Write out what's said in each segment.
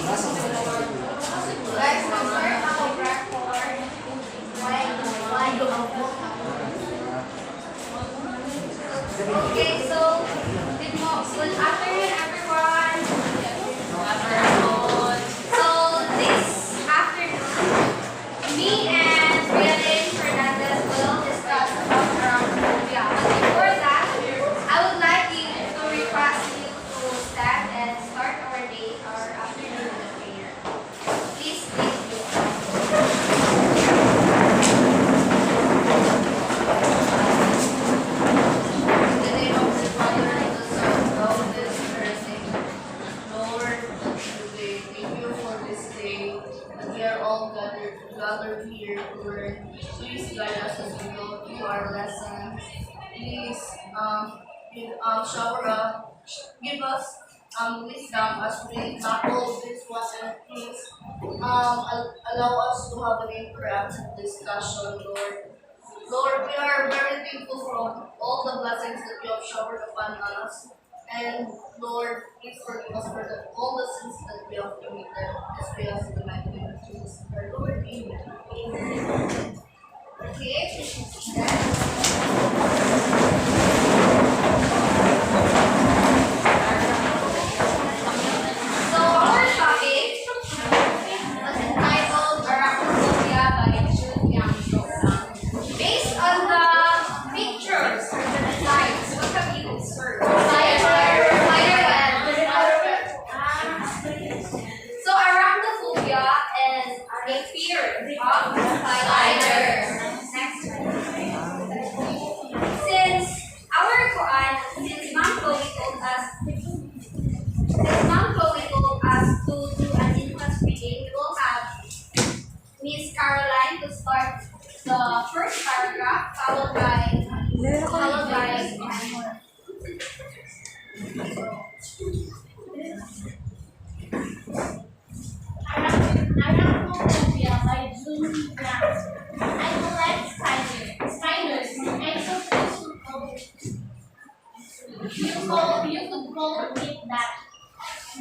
Guys, mag-start ako record. Okay, so good afternoon, everyone. So this afternoon, me and Brian Fernandez will discuss about Arachnophobia. But before that, I would like you to request you to stand and start our day, our afternoon with a prayer. Please lead me. In the name of the Father and the Son and the Holy Spirit. Lord, today, thank you for this day that we are all gathered here to learn. Please guide us as we go through our lessons. Please give us wisdom as we tackle this one, and please allow us to have an interactive discussion, Lord. Lord, we are very thankful for all the blessings that you have showered upon us. And Lord, please forgive us for all the sins that we have committed. As we ask in the mighty name of Jesus, our Lord. Amen. Amen. Okay. So our topic was entitled Arachnophobia by June Yang. Based on the pictures or the designs, what have you observed? So arachnophobia is a fear of spiders. Next. Since Ma'am Chloe told us to do an interest reading, we will have Miss Caroline to start the first paragraph, followed by Arachnophobia by June Yang. I collect spiders. I'm so physical. You could call it that.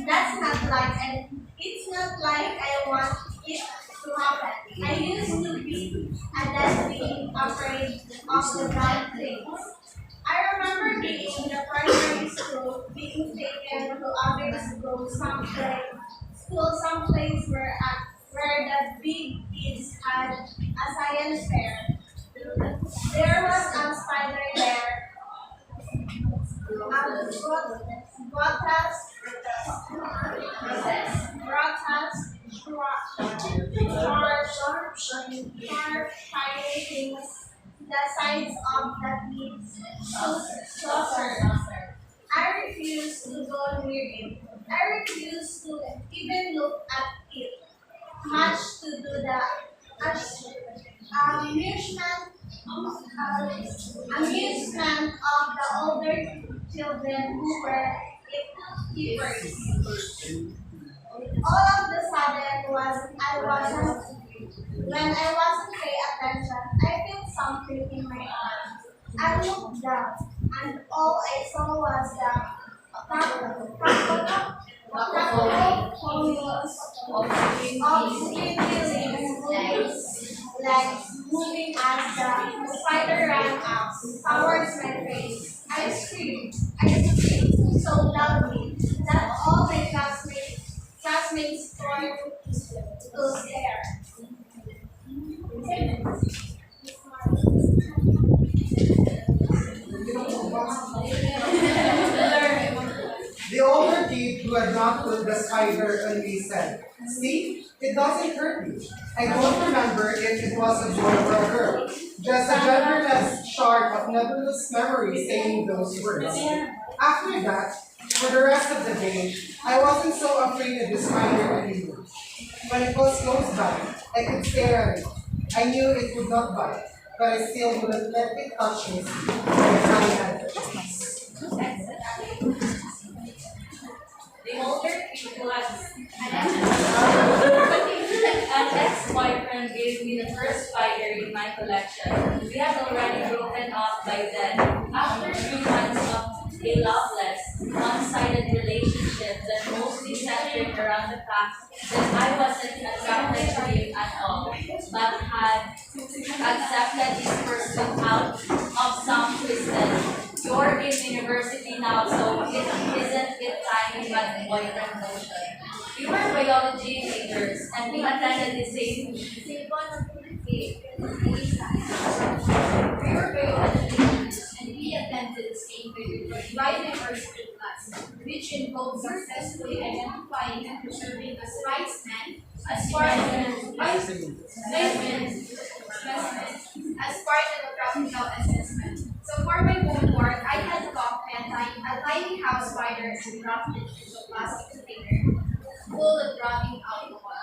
That's not like, and it's not like I want it to happen. I used to be a dead being afraid of the bright things. I remember being in the primary school, being taken to other someplace where the big kids had a science fair. There was a spider there. Brothas, sharp, tiny things the size of the kid's saucer. I refused to go near it. I refused to even look at it, much to do the amusement, amusement of the older children who were its keepers. All of the sudden when I wasn't paying attention, I felt something in my arm. I looked down, and all I saw was of skinny legs moving as the spider ran up towards my face. I screamed so loudly that all my classmates turned to stare. The older kid who had not put the spider on me said, "See, it doesn't hurt me." I don't remember if it was a boy or a girl. Just a genderless shard of nebulous memory saying those words. After that, for the rest of the day, I wasn't so afraid of the spider anymore. When it was close by, I could stare at it. I knew it would not bite, but I still wouldn't let it touch me. The older people an ex-boyfriend gave me the first spider in my collection. We had already broken up by then. After 3 months of a loveless, one-sided relationship that mostly mostly centered around the fact that I wasn't attracted to him at all, but had accepted his pursuit out of some twisted. You're in university now, so it isn't it time we had boyfriend notion. We were biology majors, and we attended the same. We were biology majors, and we attended the same biodiversity class, which involved successfully identifying and preserving the specimen as part of as part of a graphical assessment. So for my homework, I had to document a tiny house spider and dropped it into a plastic container full of rotting alcohol.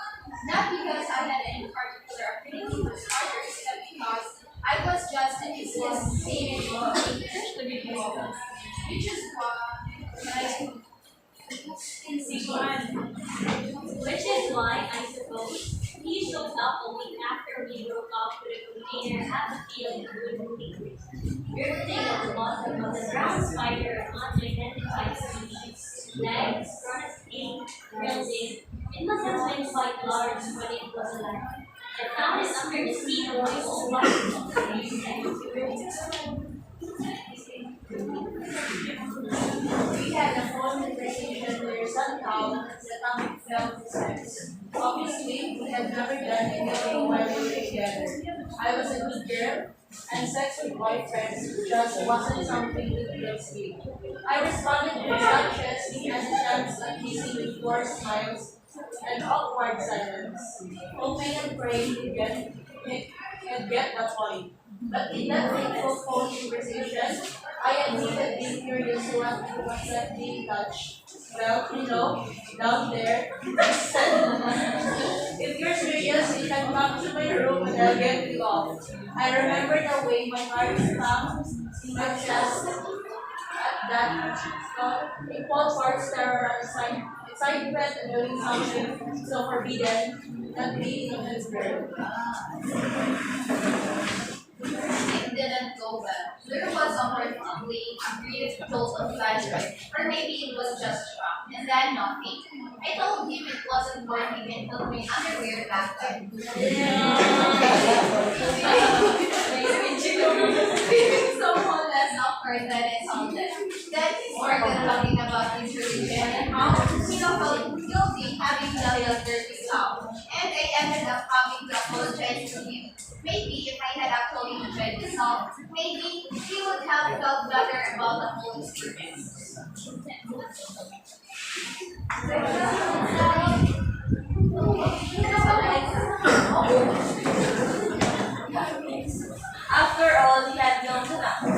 Not because I had any particular affinity for spiders, but because I was just in this same to be born. Which is why which is why I suppose he showed up a week after we broke up with a container at the field in good movie. Everything at the bottom was a brown spider of unidentified species. Legs, front, ink, grilled in. It must have been quite large when it was alive. I found it under the sea we had a phone conversation where somehow the topic fell to sex. Obviously, we had never done anything while we were together. I was a good girl, and sex with boyfriends just wasn't something that girls did. I responded with sumptuous attempts at kissing with forced smiles and awkward silence, hoping and praying to get the point. But in that fateful phone conversation, I admitted being curious what was that being touched. Well, down there, I said, if you're serious, you can come to my room and I'll get you off. I remember the way my heart thumped in my chest at that thought. Equal parts terror and excitement and doing something so forbidden, not being a good girl. It didn't go well. There was a a brief jolt of pleasure, or maybe it was just shock, and then nothing. I told him it wasn't working and put my underwear back on. Feeling somehow less awkward than it sounded. Then he started talking about his religion and how he felt guilty having done that dirty stuff. And I ended up having to apologize to him. Maybe if I had actually enjoyed the song, maybe he would have felt better about the whole experience. After all, he had known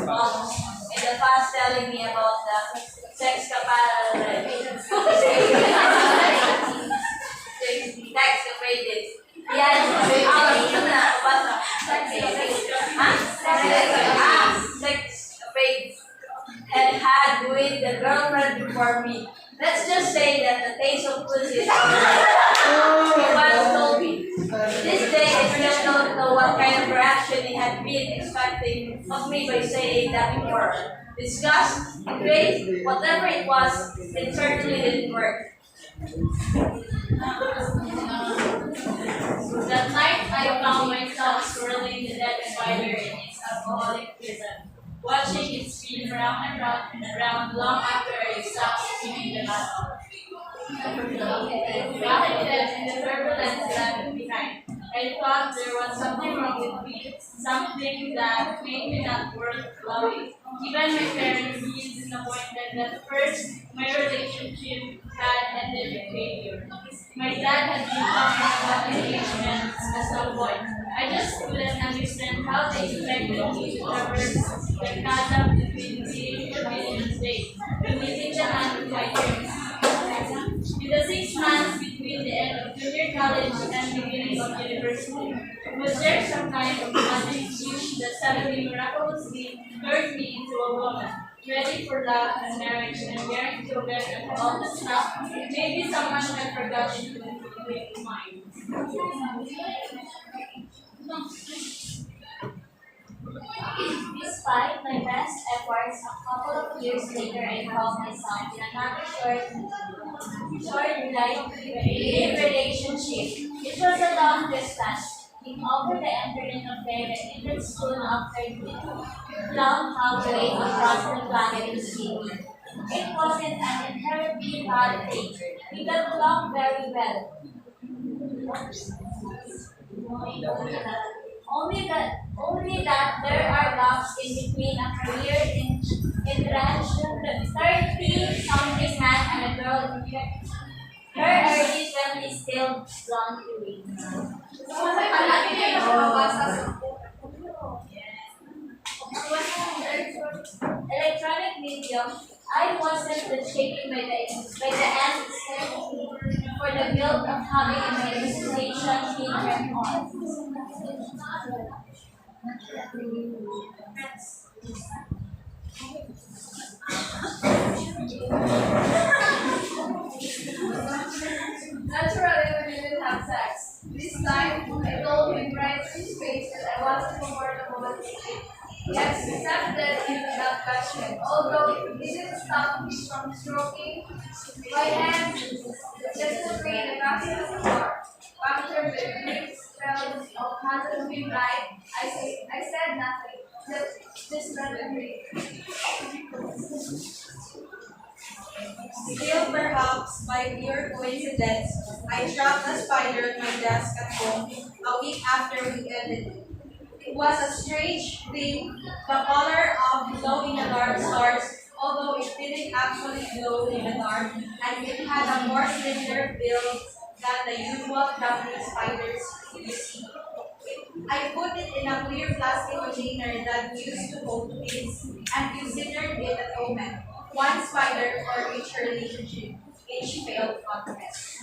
problems in the past telling me about the sex capabilities. He sex afraid and had with the girlfriend before me. Let's just say that the taste of pussy is he once told me. This day I still don't know what kind of reaction he had been expecting of me by saying that before. Disgust, rage, whatever it was, it certainly didn't work. That night I found myself swirling the dead spider in its alcoholic prison, watching it spin round and round and around long after I stopped spinning the battle. Rather than the turbulence left behind, I thought there was something wrong with me, something that made me not worth loving. Even my parents being disappointed that first my relationship had ended in failure. My dad had been talking about engagement at some point. I just couldn't understand how they expected me to traverse the chasm between being forbidden state and meeting the man of my dreams. In the 6 months between the end of junior college and beginning of university, was there some kind of magic switch that suddenly miraculously turned me into a woman, ready for love and marriage and daring to get all the stuff maybe someone had forgotten to include mine. Is this Despite my best efforts, a couple of years later I found myself in another short-lived relationship. It was a long distance. He offered the internet affair that ended soon after long halfway across the planet to see me. It wasn't an inherently bad thing. We got along very well. Only that there are gaps in between a career in entrenched 30-something man and a girl in her early 20s still blonde to Palagi niya yung nakabasa sa electronic medium. I wasn't shaken by the anxiety for the guilt of having a meditation being on. Naturally, we didn't have sex. This time, I told him right in his face that I wasn't comfortable with it. He accepted it without question, although it didn't stop me from stroking my hands just to free the coffee of the floor. After the brief spell of constantly light, I said nothing, just let it breathe. Still, perhaps by pure coincidence, I trapped a spider at my desk at home a week after we ended it. It was a strange thing, the color of glow-in-the-dark stars, although it didn't actually glow in the dark, and it had a more slender bill than the usual traveling spiders you see. I put it in a clear plastic container that used to hold things and considered it a omen. One spider for each relationship, each failed contest.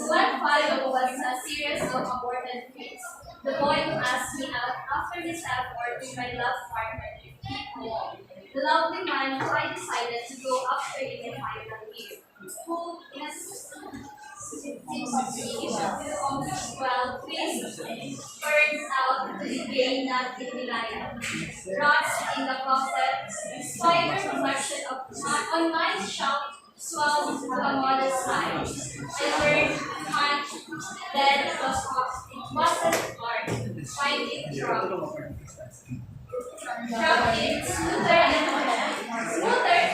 What followed was a series of aborted fates. The boy who asked me out after this effort with my love partner. The lovely man who I decided to go after in the final year. Who is well, please turns out to be gay, not Himalaya. Rocks in the closet, spider collection on my shelf swelled to a modest size. I learned much that it wasn't hard. Find it drunk. Drop it, smoother it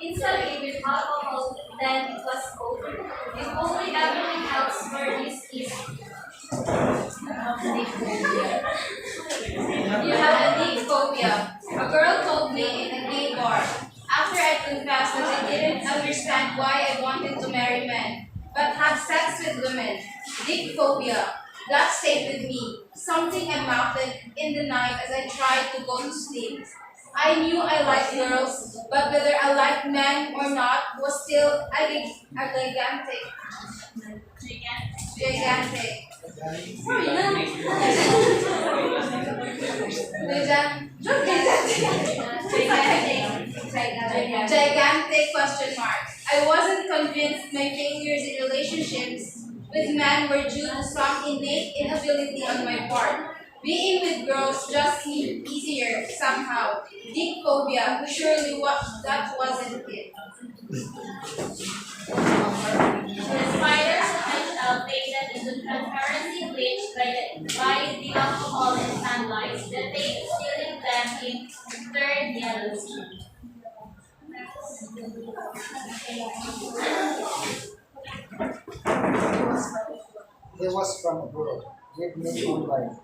instantly with alcohol, then it was over. If only everything else were this easy. You have a deep phobia. A girl told me in a gay bar. After I confessed that I didn't understand why I wanted to marry men, but have sex with women. Deep phobia. That stayed with me. Something I mouthed in the night as I tried to go to sleep. I knew I liked girls, but whether I liked men or not was still a gigantic. Sorry, no. Gigantic question mark. I wasn't convinced my failures in relationships with men were due to some innate inability on my part. Being with girls just seemed easier somehow. Deep phobia, surely that wasn't it. The spiders potential faded into transparency bleached by the alcohol and sunlight, the tape sealing them in third yellow skin. He was from abroad, with me online,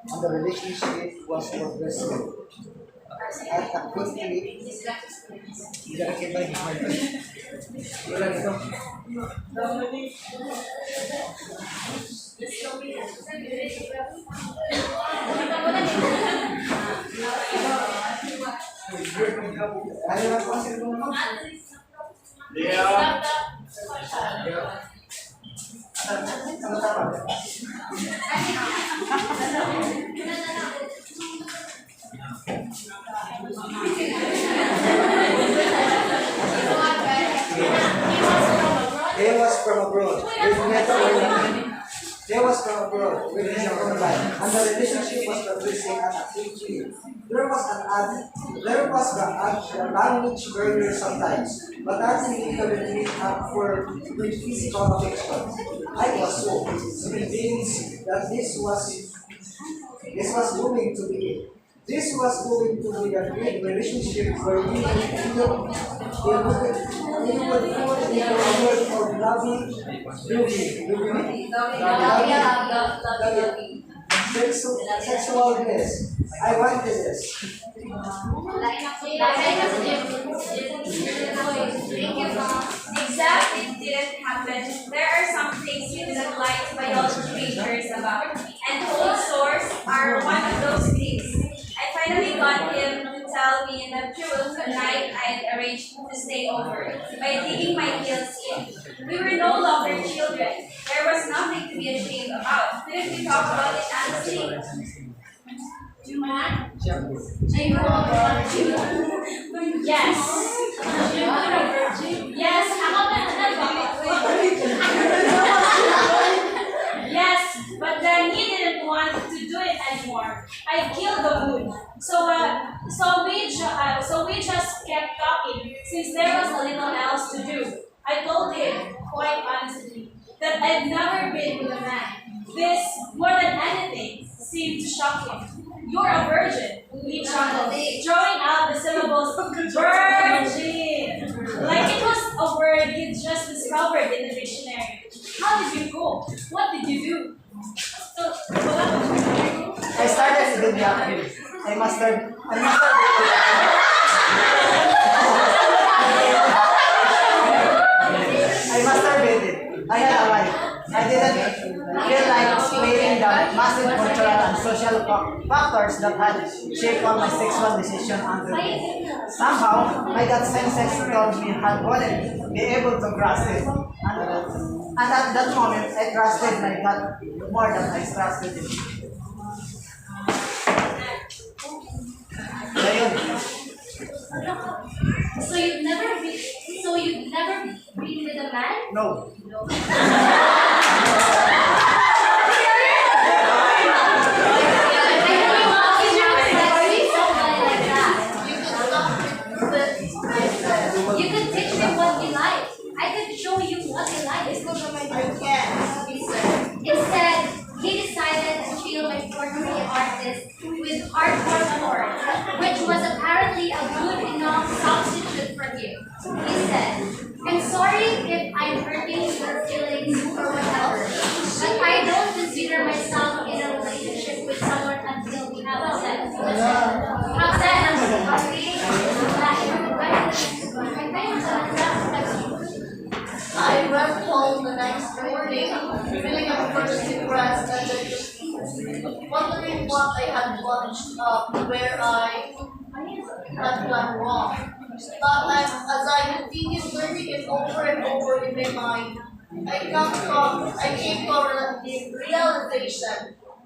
and the relationship was progressive. At a quickly, lalaki ba yung wala nito? Ano lang po ang cellphone mo? Ano tama? He was from abroad. We've met online. was from abroad with his own life, and the relationship was progressing at a quick rate. There was the language barrier sometimes, but ultimately we made up for with physical affection. I was so convinced that this was going to be it. This was going to be a great relationship where we would fall into a world of loving, sexual bliss. I wanted this. Exactly, it didn't happen. There are some things you didn't like biology majors about, and cold sores are one of those things. I finally got him to tell me the truth the night I had arranged to stay over by digging my heels in. We were no longer children. There was nothing to be ashamed about. Didn't we talk about it honestly? Yes. Yes, ako ba Yes, but then he didn't want to do it anymore. I killed the mood. So we just kept talking since there was a little else to do. I told him, quite honestly, that I'd never been with a man. This, more than anything, seemed to shock him. You're a virgin, we chuckled, drawing out the syllables virgin. Like it was a word he'd just discovered in the dictionary. How did you go? What did you do? So, I started with the I masturbated. I had a life. I didn't feel like explaining the massive cultural and social factors that had shaped all my sexual decision until then. Somehow, my gut senses told me I wouldn't be able to grasp it. And at that moment, I trusted my gut more than I trusted it. Ayun. So you've never been with a man? No. You could teach me what you like. I could show you what you like. Instead, he decided to kill my portrait artist with hardcore porn, which was apparently a good enough substitute for him. He said, I'm sorry if I'm hurting your feelings or whatever, but I don't consider myself in a relationship with someone until we have sex. Have I went home the next morning, feeling at first depressed and then confused, wondering what I had watched where I had gone wrong. But as I continued learning it over and over in my mind, I came to a realization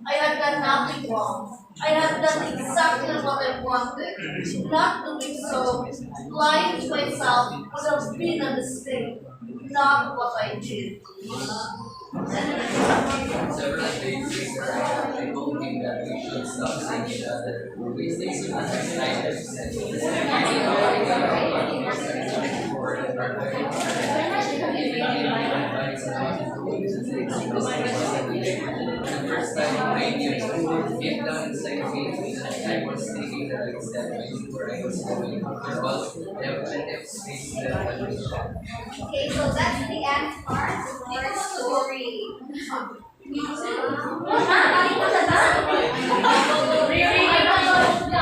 I had done nothing wrong. I had done exactly what I wanted. Not doing so, lying to myself would have been a mistake, not what I did. Several days later, I told him that we should stop seeing each other. We stayed so much like I said. The first time I knew deep down inside me, I was thinking that I said I knew where I was going. There was never space that I was shut. Okay, so that's the end part of our story.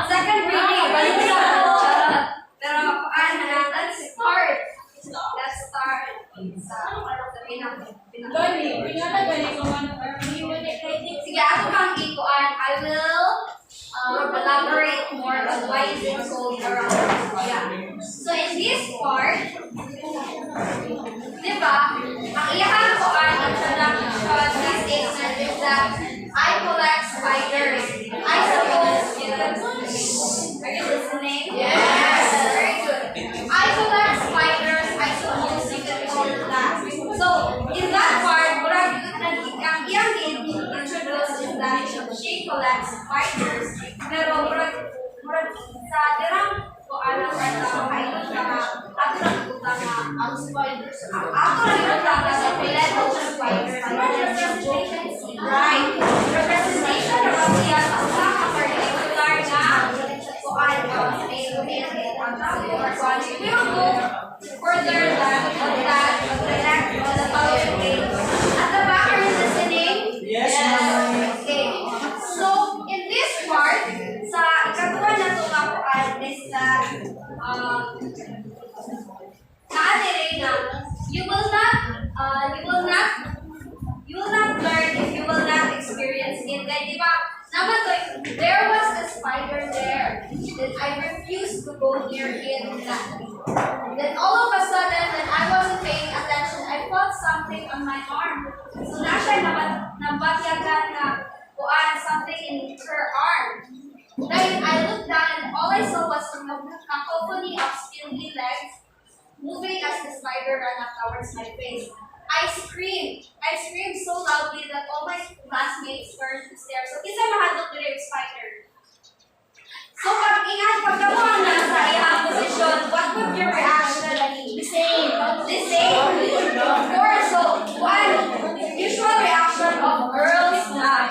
Second reading. Pero let's start. Let's start. Gani, pinata gani ko man. Sige, ako kang ikuan. I will elaborate more on why is it called around. Yeah. So in this part, di ba, ang iyang kuan introduction, this statement is that I collect spiders. I suppose you are you listening? Yes. Very good. I collect spiders. I suppose you can call it that. So in that part, ang iyang sa dirang ko alam sa kayo na ato lang utang na Ang spiders. ato lang utang na sa pileto sa spider. Right. Representation of siya sa usa ka particular na kuan we will go further than that reflect on the following things. At the back, are you listening? Yes, Okay. So, in this part, sa ikatuwa na ito nga kuan is that naadire na you will not learn if you will not experience it. Kaya di ba, naman to, there was a spider there that I refused to go near it. Then all of a sudden, when I wasn't paying attention, I felt something on my arm. So na siya nabatyagan na kuan something in her arm. Then I looked down and all I saw was a cacophony of spindly legs moving as the spider ran up towards my face. I screamed so loudly that all my classmates turned to stare. So, kinsa mahadlok diri yung spider? So, pag kamo na sa iyang position, what would your reaction be? The same. Of course. So, one usual reaction of girls na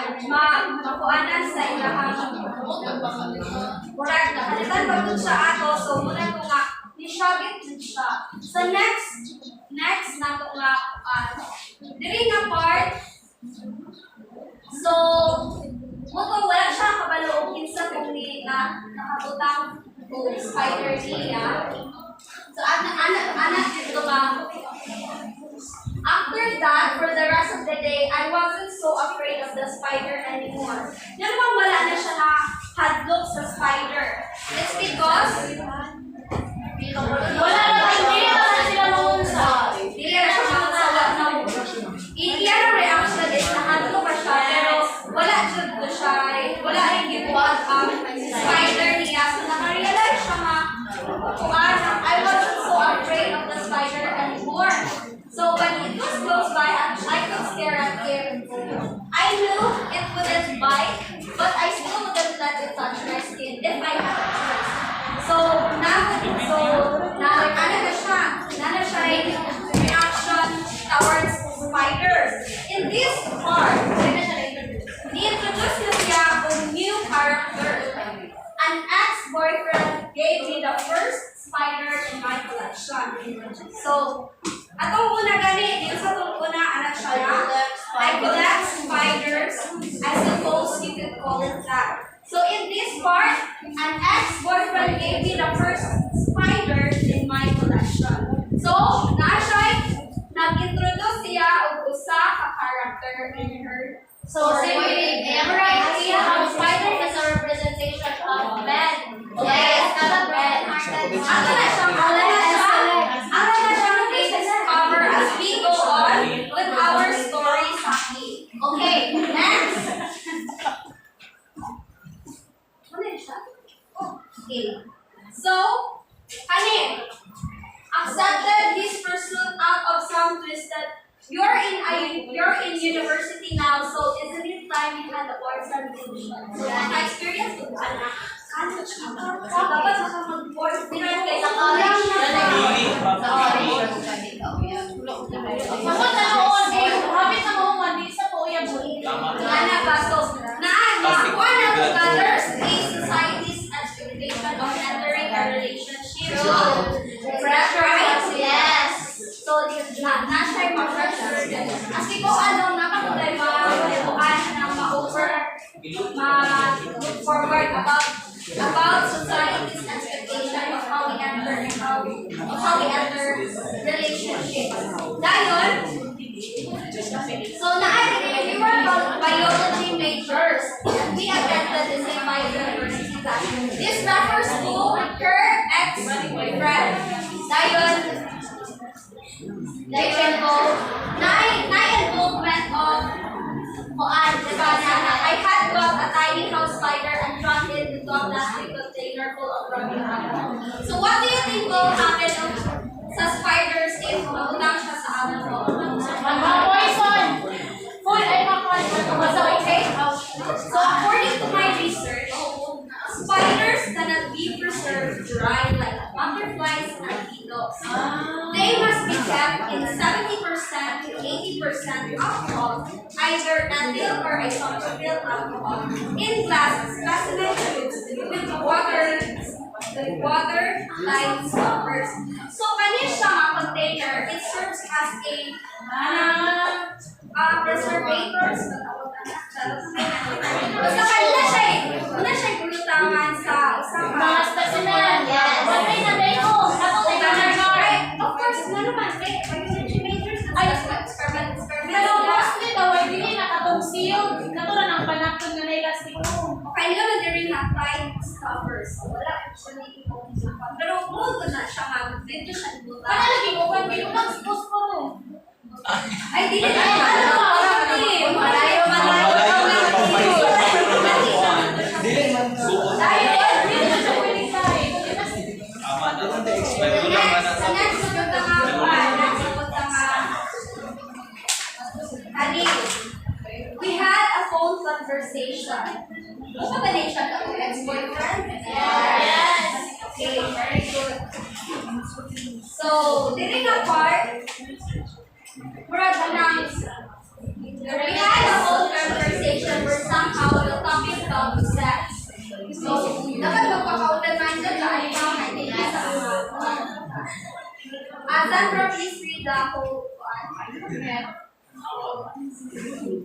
makuanan sa ilang correct na kanilang pagod sa ato. So, muna ko nga, ni-shogit din siya. So, next na ito nga, diri nga part, so, wala siya kabalo kinsa kung ni nakabutang o spider niya. So, anak dito nga, after that, for the rest of the day, I wasn't so afraid of the spider anymore. Yan naman wala na siya na hadlok sa spider. It's because, wala na sila maunsa. Hindi na siya maunsa. Hindi ang reaction is nahadlo pa siya, pero wala dyan ko siya. Wala rin gibuhat ang spider niya. So nakarealize siya nga, I wasn't so afraid of the spider anymore. So when it was close by, I could stare at him. I knew it wouldn't bite, but I still wouldn't let it touch my skin if I had a choice. So na siya reaction towards spiders. In this part, ni-introduce niya a new character. An ex-boyfriend gave me the first spider in my collection. So, atong una gani, dito sa itong una, anak siya na, I collect spiders. I suppose you could call it that. So in this part, an ex-boyfriend gave me the first spider in my collection. So, nag-introduce siya og usa ka character in her story. Memorize idea how spider is a representation of men. Yes, not men. Ano na siyang basis cover as we go on with our story, Saki. Okay, next. Okay. So, accepted his pursuit out of some twisted. You're in university now, so isn't it time you had the boards and division? So, my experience with Anna, dapat mag-board dinner kayo sa college. Masod na noon, habit na mo, hindi sa po yan mo. Ana ba? So, one of the others is society's expectation of entering a relationship. Right? Yes. So, na siya yung pressure. Kasi kung anong nakaproblema, bukan na ma-look forward about society's expectation of how we enter relationship. Dayon, so we were biology majors and we attended the same university class. This refers to her ex-boyfriend. Dayon, na-involvement of diba, I had bought a tiny house spider and dropped it into a plastic container full of rubbing alcohol. So what do you think will happen sa spiders if mautang siya sa alcohol? Poison! Food ay So, okay? So according to my research, spiders butterflies and beetles. They must be kept in 70% to 80% alcohol, either ethyl or isopropyl alcohol, in glass specimen tubes with water-tight stoppers. So, kanya siya mga container, it serves as a preservators. Basta kanya siya eh. Una siya gulutangan sa usang Mga specimen. Yes. Batay na dito. Ako na Of course, ano naman, biology majors na experiment. Pero mostly daw ay dili nakatong siyog. Katulad ng panakton nga nailastik mo. Okay, nila man din na applied stoppers. Wala siya na ipupusukan. Pero mold na siya ma'am. Dito siya Ano ibutan. lagi mo kung hindi mo mag-expose po mo? Ay, dili na ano. Malayo. Dili man. Dahil hindi na siya pwedeng kain. Tama na. Pero lang ba na sa we had a phone conversation. Ano ba din siya ka ex-boyfriend? Yes. Okay, very good. So, during a part, we had a whole conversation where somehow the topic felt sex. So, dapat magpaka-open minded ka, ay mga kaibigan sa mga. Sandra, please read the whole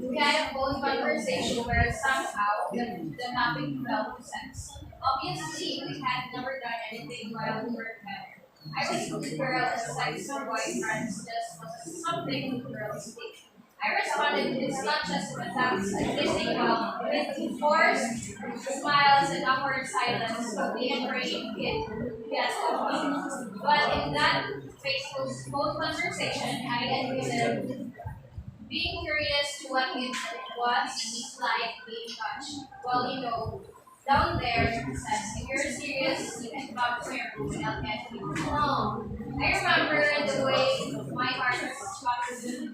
We had a phone conversation where somehow the topic fell to sex. Obviously, we had never done anything while we were together. I was with the girl and sex for boyfriends just was something girls did. I responded to his touches with attempts at kissing well, with forced smiles and awkward silence of the enraged kid. Yes, but in that faithful phone conversation, I admitted being curious to what it was like being touched. Well, down there, it says, if you're serious, you can talk to your room and I'll get you. No. I remember the way my heart shot in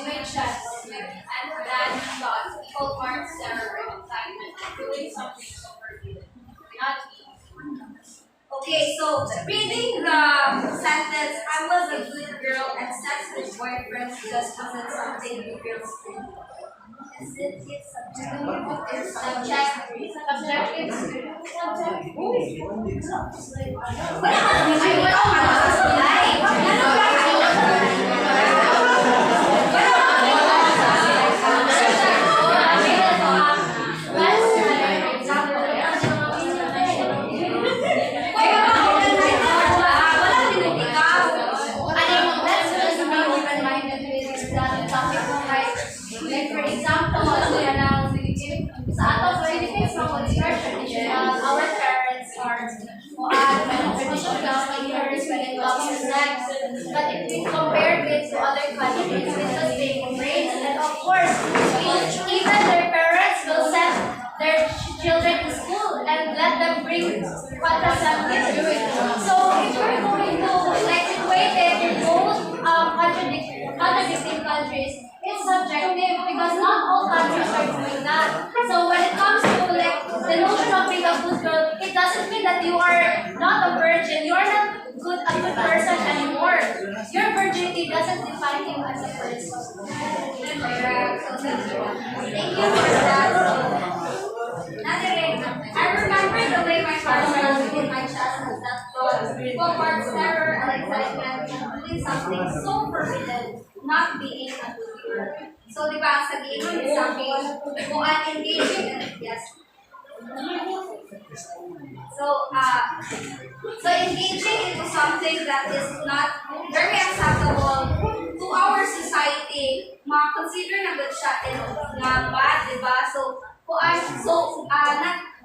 my chest, and that thought, equal parts terror and excitement, doing something so forbidden. Not me. Okay, so reading the sentence, I was a good girl and sex with boyfriends just wasn't something you girls do. It's subjective. Like for example, sa ato Philippines mga culture traditional, our parents are traditional leaders when it comes to sex. But if we compare it to other countries, it's the same race. And of course, even their parents will send their children to school and let them bring contraceptives. So if we're going to like equate it in both contradicting countries, it's subjective because not all countries are doing that. So when it comes to like the notion of being a good girl, it doesn't mean that you are not a virgin. You are not a good person anymore. Your virginity doesn't define you as a person. Thank you for that. I remember the way my partner in my chest was that thought, forward terror and excitement, doing something so forbidden, not being a good girl. So, di ba, sa game is something, kung engaging and yes. So engaging into something that is not very acceptable to our society, consider na good siya na bad, di ba?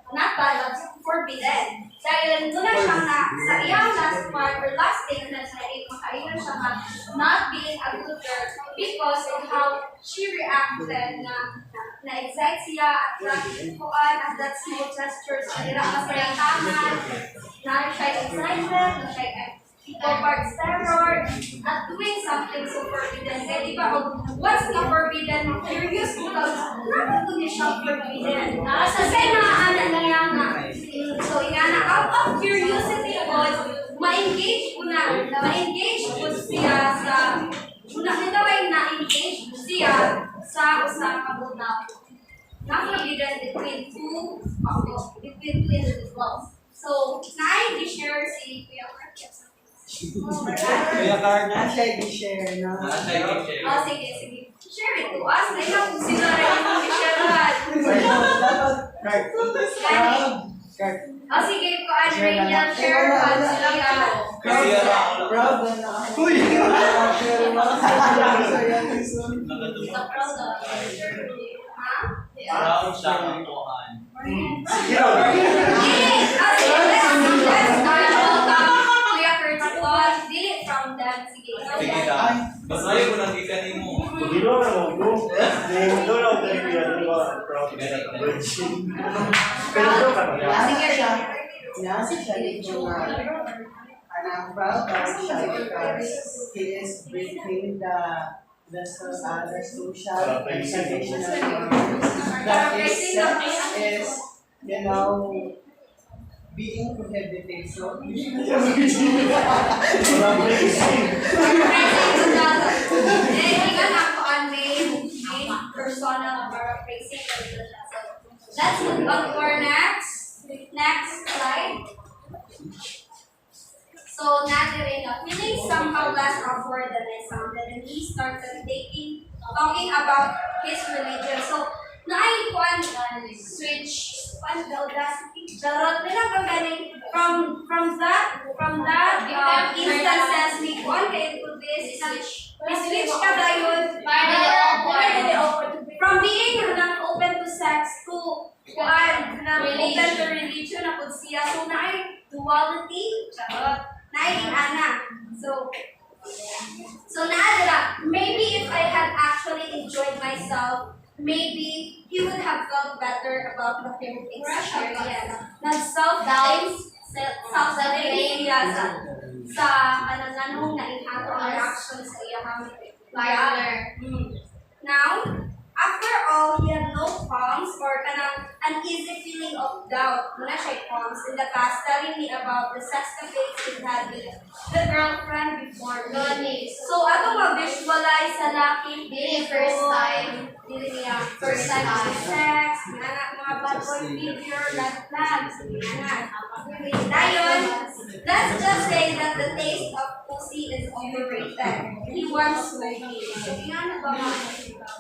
Not bad, but forbidden. Dahil doon na siyang sa iyang last part or last statement na makailan siya not being a good girl because of how she reacted na-excite siya at that small gestures na masayatangan, na siya excited, na siya towards terror, at doing something so forbidden. Kaya di ba, once na forbidden, curious because naman ko niya siya forbidden. Kasi na niya na. So na-engage po siya sa nito ay na-engage siya sa usa ka budak. Nakibigan between two individuals. So, na-share si Kuya Marquez. Kuya Car, na siya i-share na. Oh, sige. Share it to us. Dahil kung sila rin yung i-share lahat. Card. Oh, sige po, Rachel, share pa siya. Proud na ako. Uy! Share mo. Sa proud na. Ha? Proud siya ng tuhan. Sige, let's Kuya Curtis po. Delete from them. Sige. Sige ka. Basahin mo lang ikanin mo. Nasa siya dito na anak proud siya because he is breaking the social and traditional norms that is you know being prohibited. So Personal paraphrasing. Let's move on to our next slide. So Nazarin feeling somehow less awkward than I sounded, and he started talking about his religion. So naikuan switch darot nila galing from that instances ni kuan kay to this switch ka dayon from being nang open to sex to kuan nang open to religion na pud siya. So naay duality naay ana. So naadala, maybe if I had actually enjoyed myself, maybe he would have felt better about the whole experience. Self-blame sa nanong naihato ang reaction sa iyang partner. Now, after all, he had no qualms or kanang uneasy feeling of doubt. Muna siya qualms in the past, telling me about the sexcapades he had with the girlfriend before me. So, ato ma-visualize sa laki, first time sex, mga bad boy behavior, red flags, Dayon, let's just say that the taste of pussy is overrated. He wants smoking.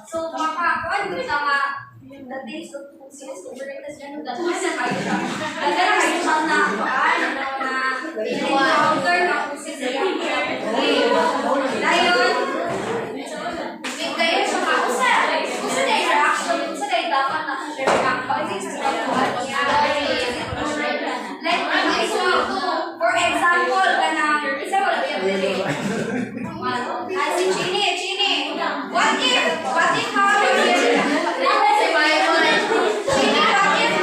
So, makakuan ko sa the taste of pussy is overrated. Ganun na kayo siya. Nagana kayo siya na encounter na pussy sa iyong Dayon, kayo siya usa na yung reaction, usa na yung dapat na react. Pag-isip sa kuhan niya. For example, isa wala yung delay. Si Chini, what if how do you Chini, what if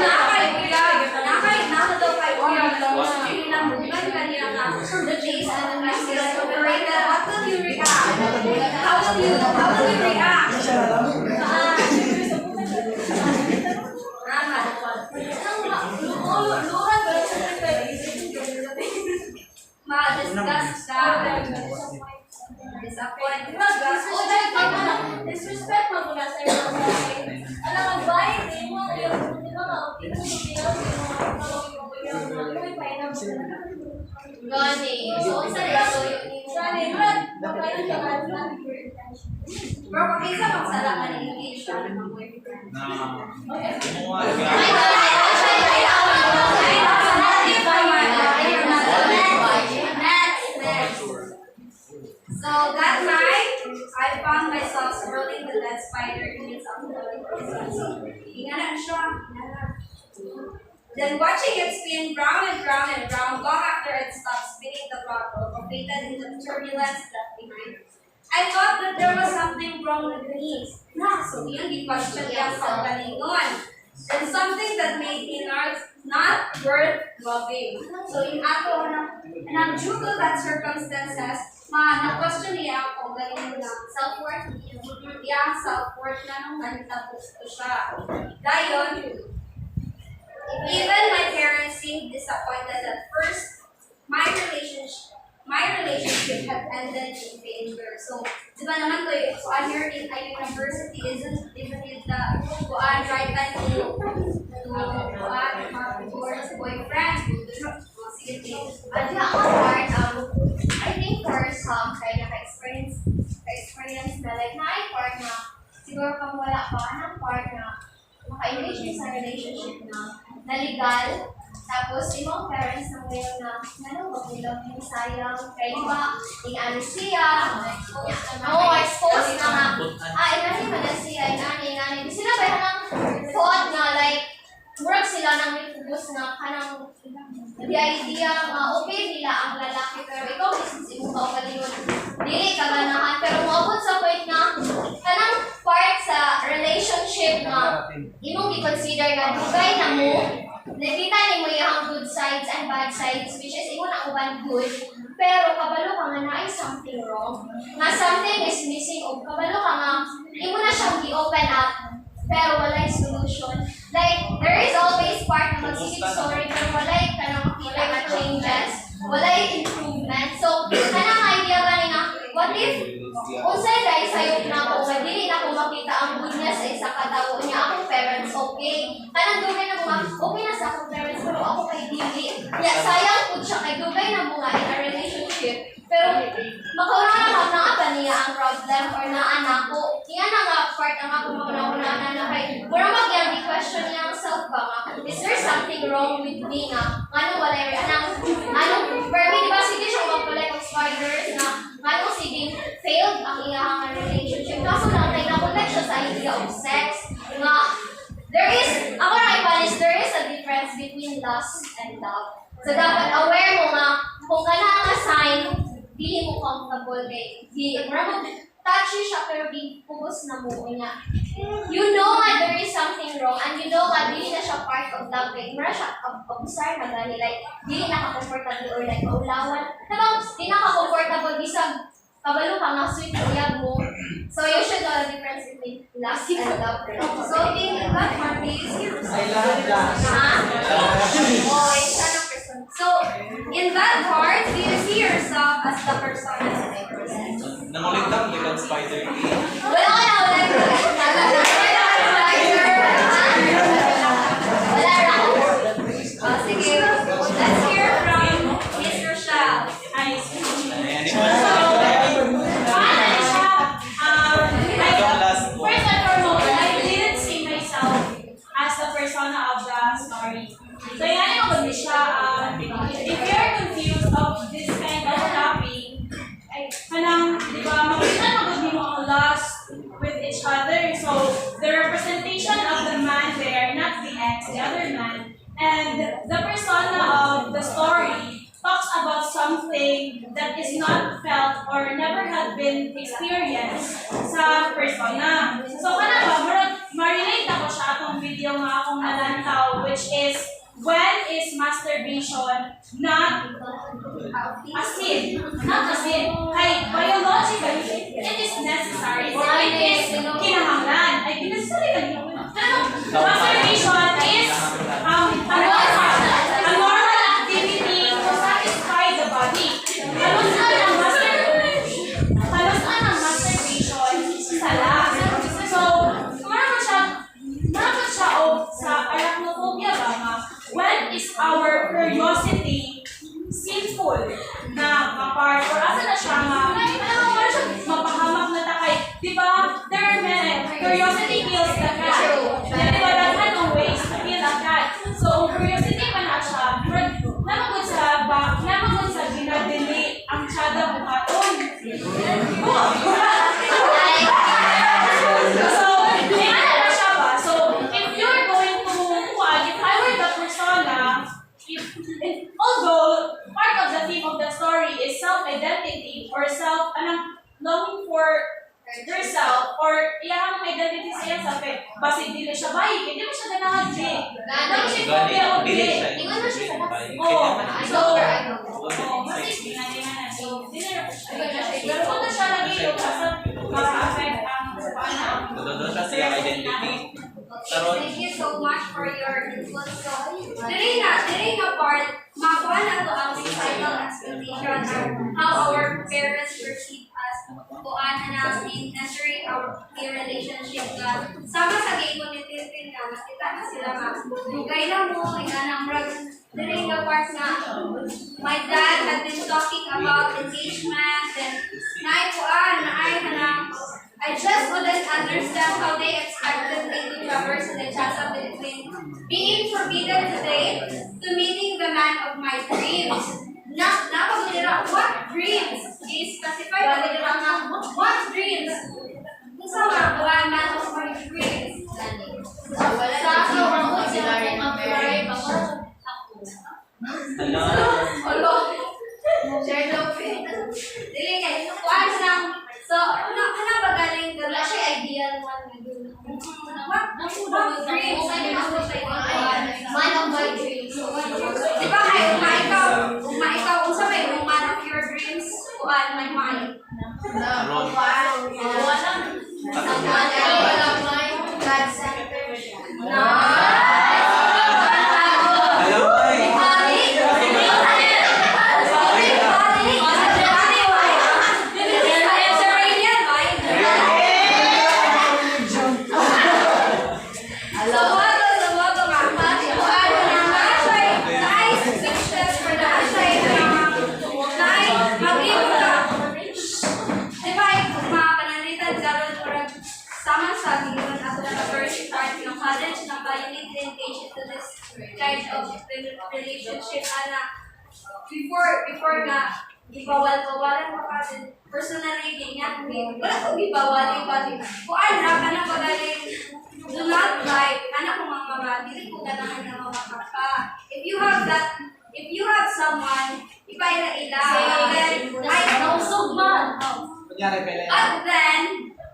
nakadaw kay Kuya, Chini lang bukan kanina nga, the taste and the nice is overrated, what will you react? How will you react? Ma-discuss ka. Disappoint. Disrespect mo muna sa iyo. Alam mo, magbayad eh mo. Gani. So, isa lang. Bro, kung isa magsala ka na engage siya ng mga boyfriend. So that night, I found myself swirling the dead spider in its unholy process. Ingana siya. Then watching it spin round and round and round long after it stopped spinning the bottle, completed in the turbulence left behind. I thought that there was something wrong with the knees. So yun, di-question niya sa galingon. And something that made me not worth loving. So in ato and due to that circumstances, na-question niya kung galing na self-worth. Yeah, self-worth na nung ganitapos ko siya. Dayon, even my parents seemed disappointed at first. My relationship should have ended in failure. So, di ba naman to, kuan here in a university isn't it the kuan right time to kuan towards boyfriend. Sige, at yung ako part, I think for some kind of experience na like na part na siguro pag wala pa ng part na maka-engage sa relationship na legal. Tapos, imong parents na ngayon na, wag nila yung sayang, kaya ba, ingani siya, expose na nga, ingani ba na siya, ingani. Sila ba yung thought na, like, murag sila nang may kubos na kanang the idea okay nila ang lalaki, pero ikaw, isip mo ka paliyon, dili ka ganahan, pero maabot sa point na, kanang part sa relationship na, imong i-consider nga, dugay na mo, nakita ni mo yung good sides and bad sides, which is imo na uban good, pero kabalo ka nga na ay something wrong, nga something is missing, o kabalo ka nga, imo na siyang i-open up, pero walay solution. Like, there is always part na mag-isip story, pero walay ka na makita na changes, walay improvement. So, kanang idea ba nga, what if, unsay dahil sayop na ako, nga dili na ko makita ang goodness sa isa katawo niya, akong parents, okay. Kanang dugay na mga, okay na sa akong parents, pero ako kay dili. Yeah, sayang po siya, kay dugay na mga in a relationship. Pero, makauna na ba niya ang problem or na anak ko, iyan na nga part ang ako mauna-una na kay, mura mag-yan, di-question niya ang self ba nga, is there something wrong with me nga, ano wala rin, for me, diba, sige siya mag-collect of spiders na, ano sige, failed ang iyang relationship, kaso lang, tayo na-collect siya sa idea of sex, nga, there is a difference between lust and love. So, dapat aware mo nga, kung gana ang sign, dili mo comfortable kay maraming touchy siya pero di pugos na mo niya. You know nga there is something wrong and you know nga dili na siya part of love kay mara siya abusar na dahil like dili na ka-comfortable or like maulawan. Diba, di na ka-comfortable bisag kabalo ka nga sweet uyab mo. So you should know the difference between lust and love. So in that part, I love that. Oh, it's kind of person. So in that part, do you see yourself as the person as a person? Nangulit lang, like ang spider. Wala ka na, wala ka na. Sige, let's hear from Miss Rochelle. First and foremost, I didn't see myself as the persona of the story. So yan yung kundi siya, if you're confused of this kind of topic, kanang, di ba, makita magod mo ang lust with each other. So, the representation of the man there, not the ex, the other man, and the persona of the story talks about something that is not felt or never had been experienced sa persona. So, ma-relate ako sa atong video nga akong nalantaw, which is, when is masturbation not a sin? Not a sin. Kay biologically, it is necessary or it is kinahanglan. Ay, necessary masturbation is a normal activity to satisfy the body. Halos ang masturbation sala. So, marami siya sa arachnophobia ba nga, when is our curiosity sinful na kapart or asa na siya nga para siya mapahamak na takay, di ba, there are many curiosity kills the cat, di ba, daghan ng ways to kill a cat. So curiosity pa na siya, namagod sa ginadili ang tsada buhaton. So if you're going to if I were the persona, although part of the theme of the story is self-identity or longing for yourself or iyang identity sa iyang self, basig dili siya bayi, hindi mo siya ganahan di. Ganahan siya phobia o di. Ingon na siya sa basig ginahan. So, dili na siya. Pero kung na siya nagilog, maka-affect ang paana. Doon siya siya identity. Thank you so much for your input. So, dili na part, makuha na to ang societal expectation and how our parents kuan na in entering a relationship na sama sa gay community nga nakita na sila nga dugay na mo inanang rag during the part na my dad had been talking about engagement and naay kuan naay hanang I just wouldn't understand how they expected me to traverse the chasm between being forbidden today to meeting the man of my dreams. What dreams? I-specify ba nila nga, what dreams? Kung sa mga buwan man of my dreams. Sa ako, ang sila rin ang very Hello. Share the opinion. Dili kay kuan lang. So, ano ba galing wala siya ideal one na yun. What dreams? Man of my dreams. Di ba kayo, ikaw, unsa may man of your dreams? Kuan, may mind. Kind of relationship ana before nga gibawal-bawalan mo kasi personally ganyan wala ko gibawalin ba kuan ra kana pagaling do not like ana ko mga mama dili ko ganahan na makaka if you have someone ipaila-ila then I know so man and then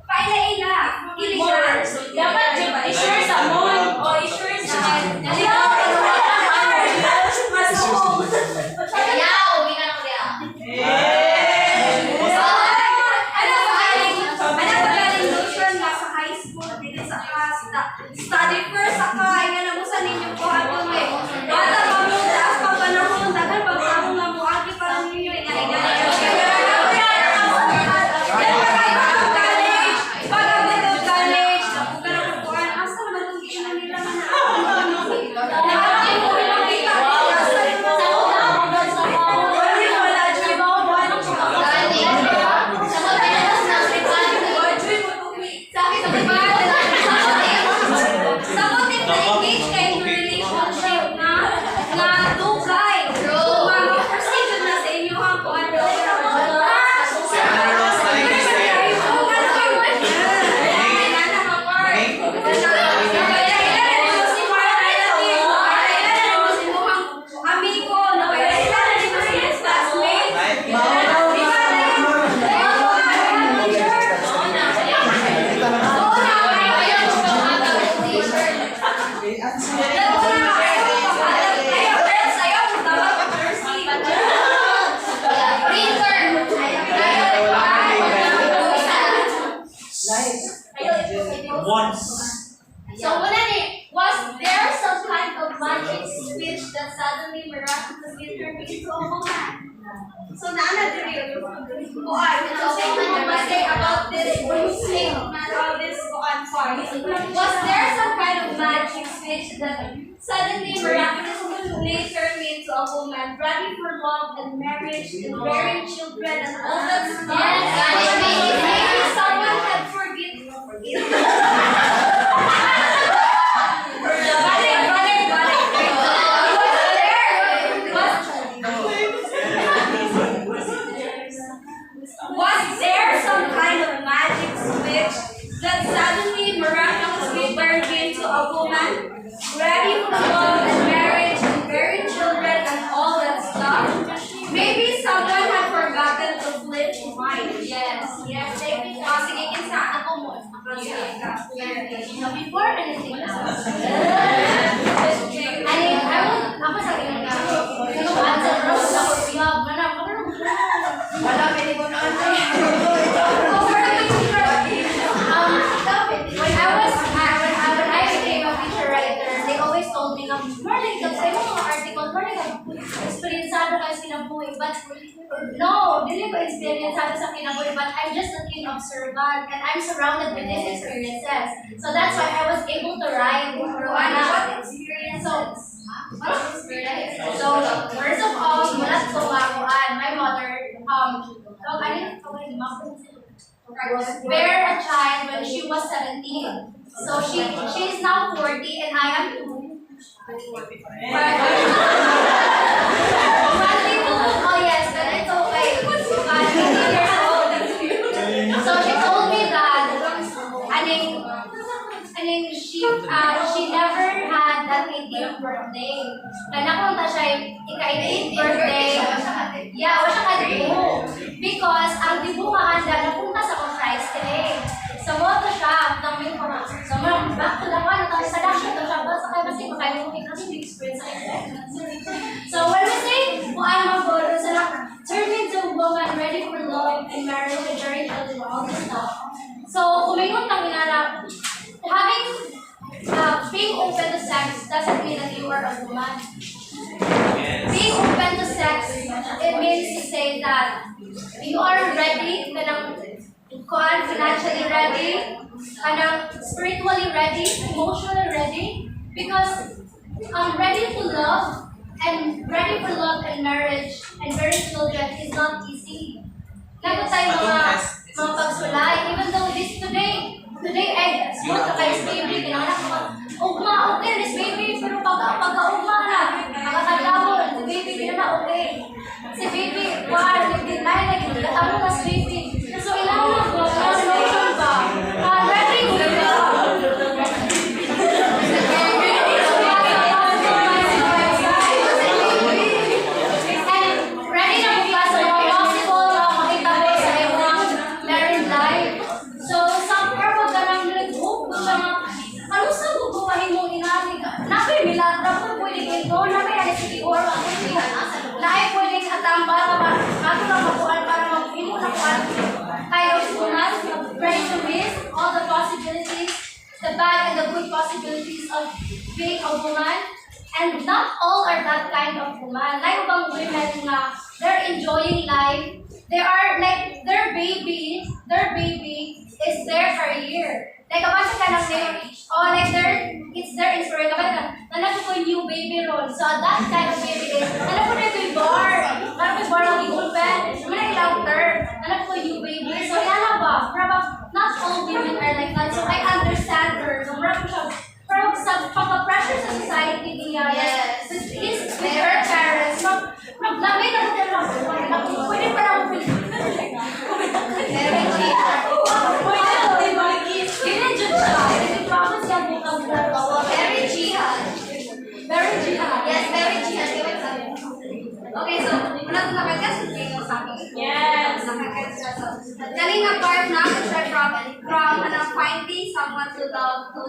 paila-ila ila dapat i-share sa mon o i-share sa study first ako ay nga namusan ninyo po ato may wala pa mo taas pa panahon dagan pag among namuagi para ninyo ay college napuga na kuan asa man itong ina nila So Nana Diri, say about this was there some kind of magic switch that suddenly miraculously turned me into a woman ready for love and marriage and bearing children and all that stuff? Yes, maybe someone had Was there some kind of magic switch that suddenly miraculously turned me into a woman ready for love and marriage and bearing children and all that stuff? Maybe someone had forgotten to flip mine. Yes, maybe. Sige, kinsa ako mo. Sige, tayo kinabuhi. But no, dili ko experience sa kinabuhi, but I'm just a keen observant and I'm surrounded with these experiences. So that's why I was able to write what experience. So first of all, mulat ko nga my mother bear a child when she was 17. So she is now 40 and I am 2. Oh yes, but it's okay. 22 years old. So she told me that she never had that 18th birthday. Nakunta siya ika-18th birthday. Yeah, wala siya kadibo. Because ang dibo maanda napunta sa Christ today. Sa moto siya, namin ko na. So back to the one, sa daction to siya, basta kayo kasi makain mo kasi experience sa So when we say, kung ano mga bolo, turn into a woman ready for love and marriage and very healthy and all this stuff. So kumingon kang inarap, having being open to sex doesn't mean that you are a woman. Being open to sex, it means to say that you are ready, financially ready, spiritually ready, emotionally ready, because ready to love and ready for love and marriage and bearing children is not easy. Lago tayo mga pagsulay, even though today ay smooth ka kay baby, kinanganak mo, ugma, okay, this baby, pero pagka-ugma na, nakakadawon, si baby, hindi na okay. Si baby, nagkatamo na si baby. So, ilang na po, emotion ba? Ready mo ba? The bad and the good possibilities of being a woman, and not all are that kind of woman. Like bang women na they're enjoying life, they are like their baby is their career. Like kapag ka ng name, like it's their inspiration. Kapag nanak ko yung new baby role. So that kind of baby is, nanak ko na ito yung bar. Nanak ko yung bar lang i-open. Naman na ilang term. Nanak ko yung new baby. So yan ba? Not all women are like that. So I understand her. So parang sa pagka-pressure sa society niya. Yes. With her parents. Lamay na natin lang. Pwede pa lang mo. Very jihad. Yes, very jihad. Okay, so, muna ito nakagas sa akin. Yes. Kanina part na, from finding someone to love, to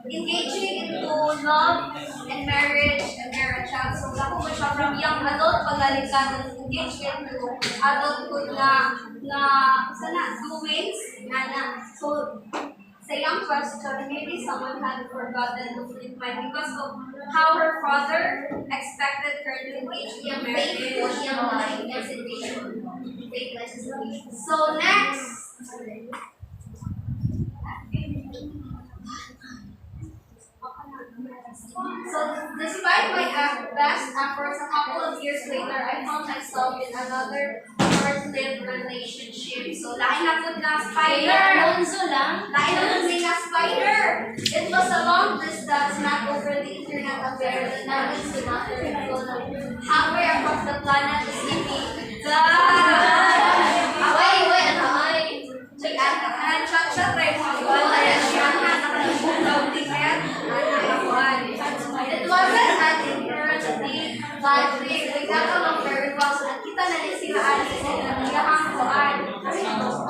engaging into love and marriage and marriage. So, nakuha siya from young adult, pagalikan, engage into adulthood na doings. So, sa young question, maybe someone had forgotten to flip because of how her father expected her to engage in marriage. So next. So despite my best efforts, a couple of years later, I found myself in another short-lived relationship. So lain na po na spider. Lain na po na spider. It was a long distance, not over the internet affair, that not into another people halfway across the planet to see me. It wasn't an inherently bad thing. Nagkakaroon ng very well. So nakita na niya sila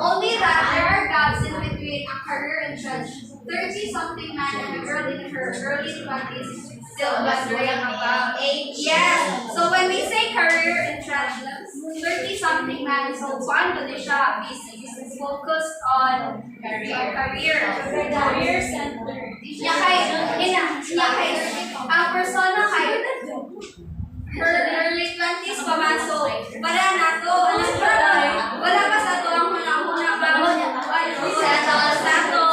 only that there are gaps in between a career and church. 30-something man and a girl in her early 20s still wondering about age. Yes. So when we say career and church, 30-something man, so one ko siya is focused on career center. Ang persona kay early 20s pa man. So, para na to, ano pa wala pa sa to ang huna-huna ba? Sa to,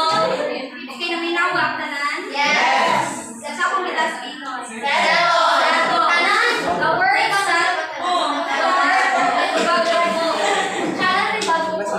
okay na minawag tanan? Yes. Sa akong mitas Pinos. Pero, Tanan, the word sa the word bago mo. kala rin bago ko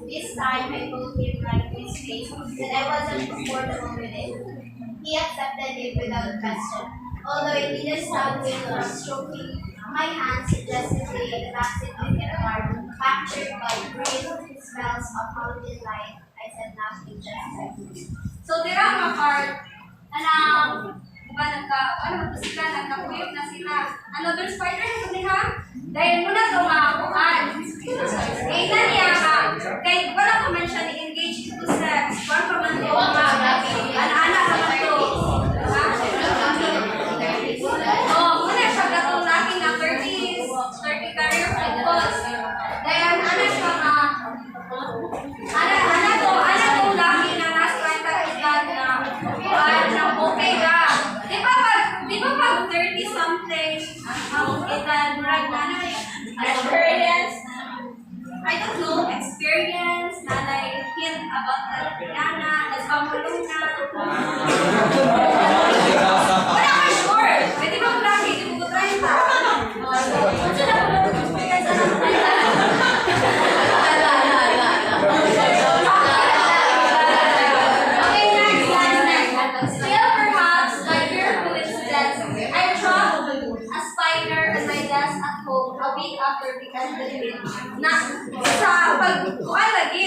This time I told him right in his face that I wasn't comfortable with it. He accepted it without question. Although it didn't sound good or stroking my hand suggestively in the backseat of the car, captured by green smells of mountain light, I said nothing, just like So, tira mga part, sila, nagka-wave na sila. Another spider na kami ha? Dahil mo na ito makakuhan. Kaya niya ha, kahit wala pa man siya ni-engage into sex, wala pa man ito ana-ana pa man ito. Muna siya gatong laki na 30 career focus. Dahil ana siya nga, ana tong laki na nasa edad na okay ka. Di ba pag 30 something edad right na experience, I don't know, experience na hint about that Yana, nagpamulong na. Wala ka sure. Pwede ba laki? Di mo ko try pa. Ano na ba Okay, next. Still perhaps by pure coincidence, I dropped a spider on my desk at home a week after we ended it. Na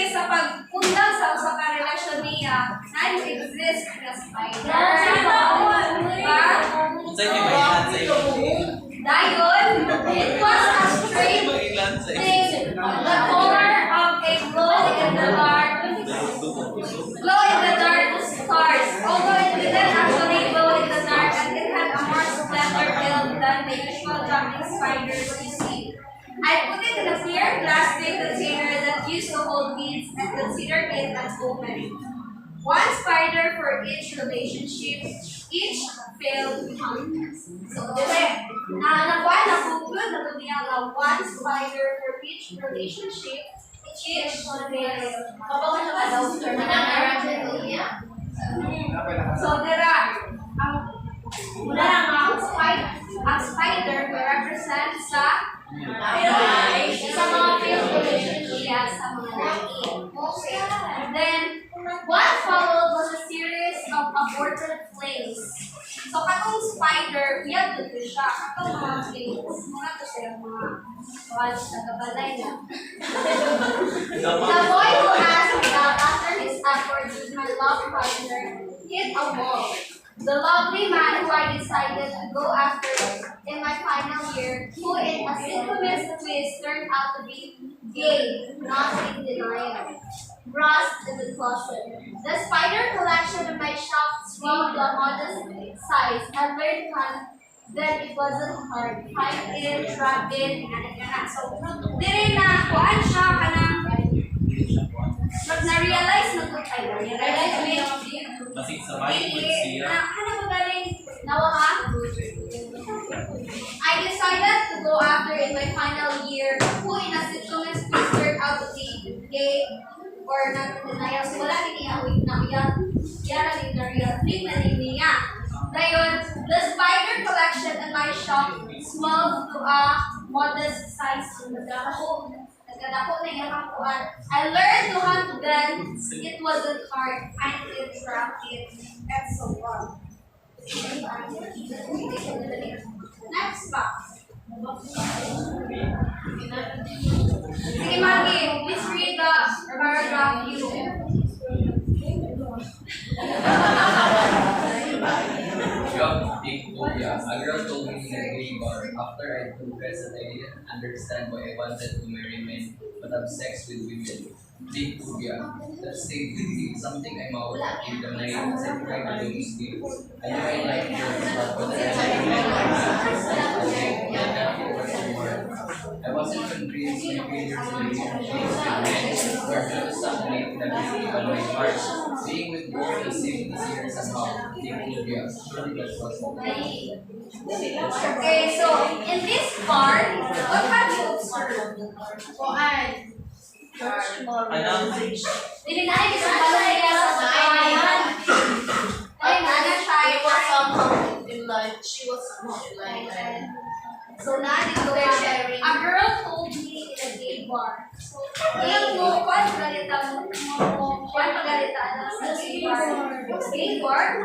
sa pagpundang sa karelasyon niya, na-exist na spider. Diba? Sa'yo may ilan sa'yo. Dahil, it was a strange May ilan sa'yo. thing, the color of a glow-in-the-dark stars. Although it didn't actually glow in the dark, and it had a more splendor build than the usual jumping spiders you see. I put it in a clear plastic container that used to hold beads and considered it as open. One spider for each relationship, each failed countless. So, nagwan na conclude na niya nga one spider for each relationship, each failed. Kapag nakadaw-star na narrative niya. So, muna lang ang spider represents sa mga failed relationships sa mga laki. Okay. And then, what followed was a series of aborted flames. So, katong spider, yan doon siya. Katong mga flames, mga to siya mga watch na kabalay na. The boy who asked me out after his efforts with my love partner hit a wall. The lovely man who I decided to go after spider, who in a synchronous twist turned out to be gay, not in denial. Brass in the closet. The spider collection in my shop swelled to a modest size and learned how then it wasn't hard. Find it, trap it, and so diri na kuan siya kanang na-realize na kung ay na-realize with Basig sa bahay po siya. ano ba galing nawa ha? I decided to go after in my final year who in a synchronous twist turned out to be gay or not denial. So wala din niya awit na iyak. Yara din na real thing na din niya. Dayon, the spider collection in my shop swelled to a modest size. Nagkadako na yung kakuan. I learned to hunt then. It wasn't hard. Find it, trap it, and so on. Next box. Sige, Maggie, please read the paragraph you. Big phobia. A girl told me in a gay bar after I confessed that I didn't understand why I wanted to marry men but have sex with women. Big phobia. That stayed with me. Something I'm out in the night as I tried to do sleep. I knew I liked girls, but when I liked men, I wasn't convinced my failures in relationships with men were just something that was on my heart. Being with both the same easier somehow. Big phobia. Surely that was Okay, so in this part, what have you observed? Ano? Dili na ay isang balong niya sa kawayan. Ay, nana siya ay It was somehow in like she was not like So, nandito ka, a girl told me in a gay bar. So, alam mo, kung pagalitan mo, kung pagalitan sa gay bar. Gay bar?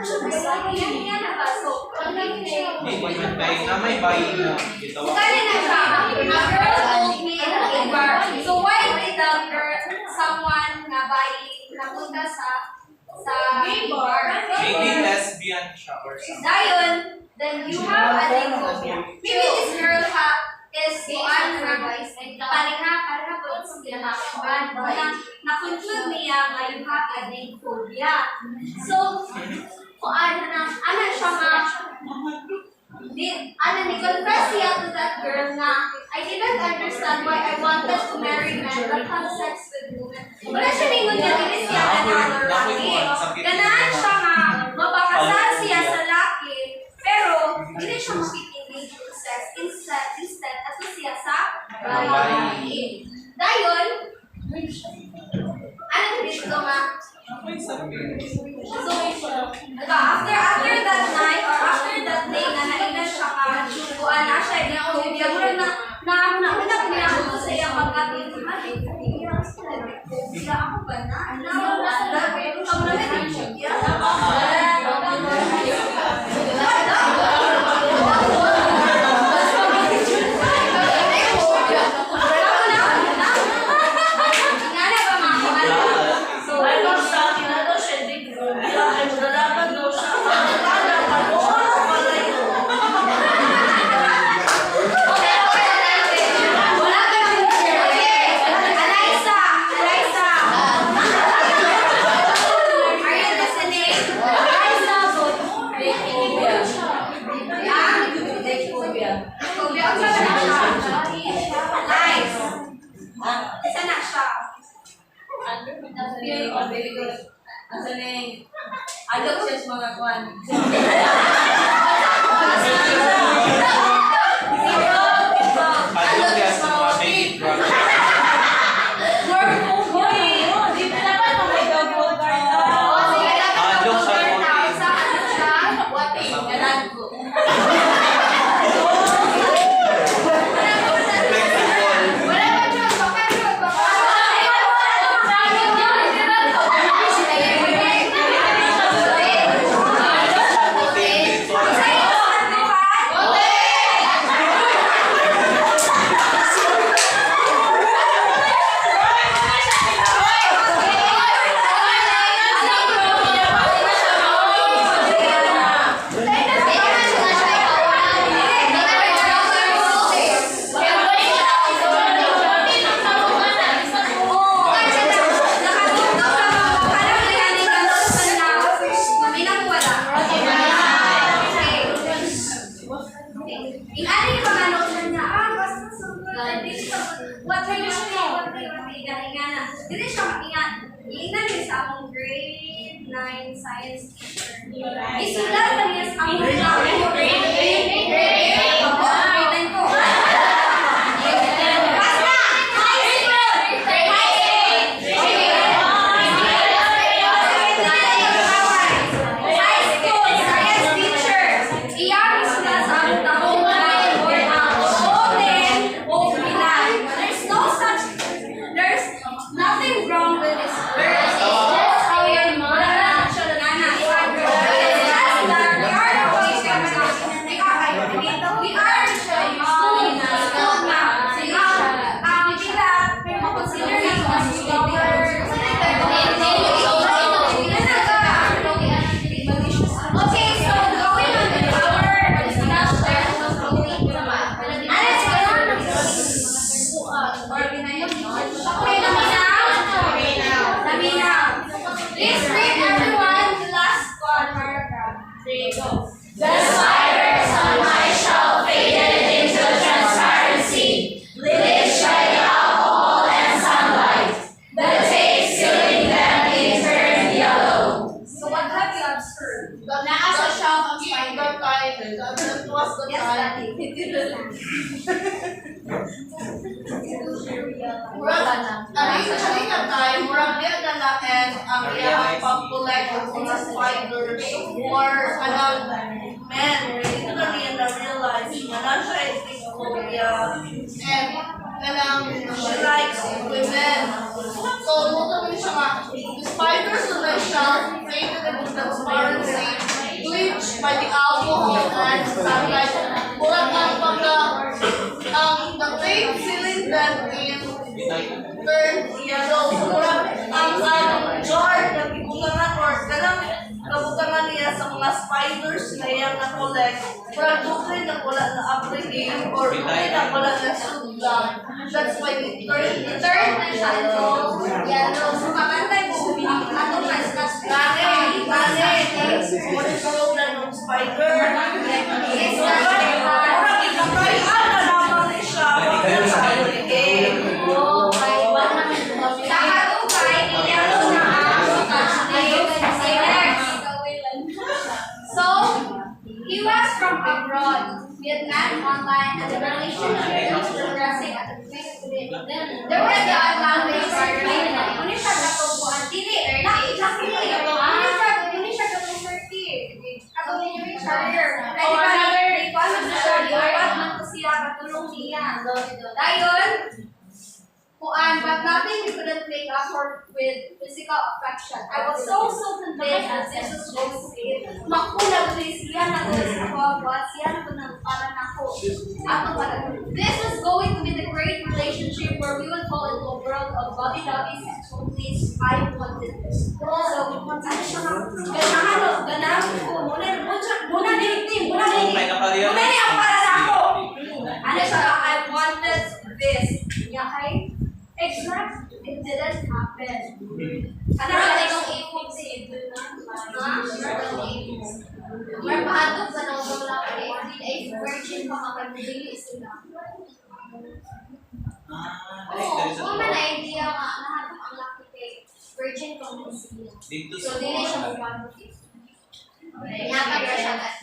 Yan na ba? So, ang naging Hindi mo man kayo na may bayi na ito. Kaya na siya, a girl told me in a gay bar. So, why did the girl, someone na bayi, napunta sa gay bar? Maybe lesbian siya or something. Dayon, then you have a link phobia. Maybe this girl is kuan pareha po sila makakuan. Na-conclude niya nga you have a link phobia. So, kuan na, ano siya nga, ni-confess siya to that girl na I didn't understand why I wanted to marry men but have sex with women. Wala siya ningon niya, hindi siya lalaki. Ganahan siya nga, mapakasal siya sa laki, pero hindi siya makikingig yung sex. Instead, ato siya sa babae. Dayon, ano dito nga? So, after that night or after that day na nailan siya ka, kuan na siya, phobia mo na niya ako sa iyang pagkatin. Sila ako ba na? Ang lamit siya. Ano yung mga notes niya? Basta sumunod. What may usually, what may, ingana. Dili siya ingat. Ingnan niya sa akong grade 9 science teacher. Isulat pa niya sa akong grade 9 ko. Basta! High school! High school science teacher. Iyan isulat sa akong tahong there's nothing wrong with this verse. It's just how your mother Please read everyone the last one paragraph. There you go. The spiders on my shelf faded into transparency, lit by alcohol and sunlight. The tape sealing them in turned yellow. So what have you observed? Nasa sa shelf ang spider time. That was the Yes, time. Daddy. Actually nga time, murag di na natin ang iyang pag-collect ng mga spiders or anong men. Dito na niya na-realize na nasa phobia and kanang she likes women. So, muto rin siya nga, the spiders on my shelf faded into transparency, bleached by the alcohol and sunlight. Murag ang pagka, the tape sealing them in turn yellow. So, murag ang jar na bibutangan or ganang kabutangan niya sa mga spiders na iyang na-collect. Murag dukay na wala na upbringing or dukay na wala na sudlang. That's why it turn na siya ito yellow. So, makantay mo, ano na, gani, what is the problem ng spider? It's not murag ikakayaan na naman siya. Wala sa game. So, he was from abroad, Vietnam online, and the relationship was progressing at a quick rate. There was the language barrier. Kuni siya katubuan, dili, kuni siya katubuan, atong language barrier. Ay, di ba, ikaw siya, iwat man ko siya, katulong niya. Dayon, but nothing we couldn't make up for with physical affection. I was so convinced that this was going to be makulang siya na ako, siya na para na ako. This was going to be the great relationship where we would fall into a world of lovey-dovey sexual bliss. I wanted this. So, ano siya ganahan ko, muna din ang para na ako. Ano siya, I wanted this. Okay? Exactly. It didn't happen. Ano ba itong ipon si Marpahatog sa nang wala ka ay virgin pa makabili sila. Kung man idea nga, nahatag ang laki kay virgin pa mo sila. So, dili siya magpapagay. Niyakap na siya advice.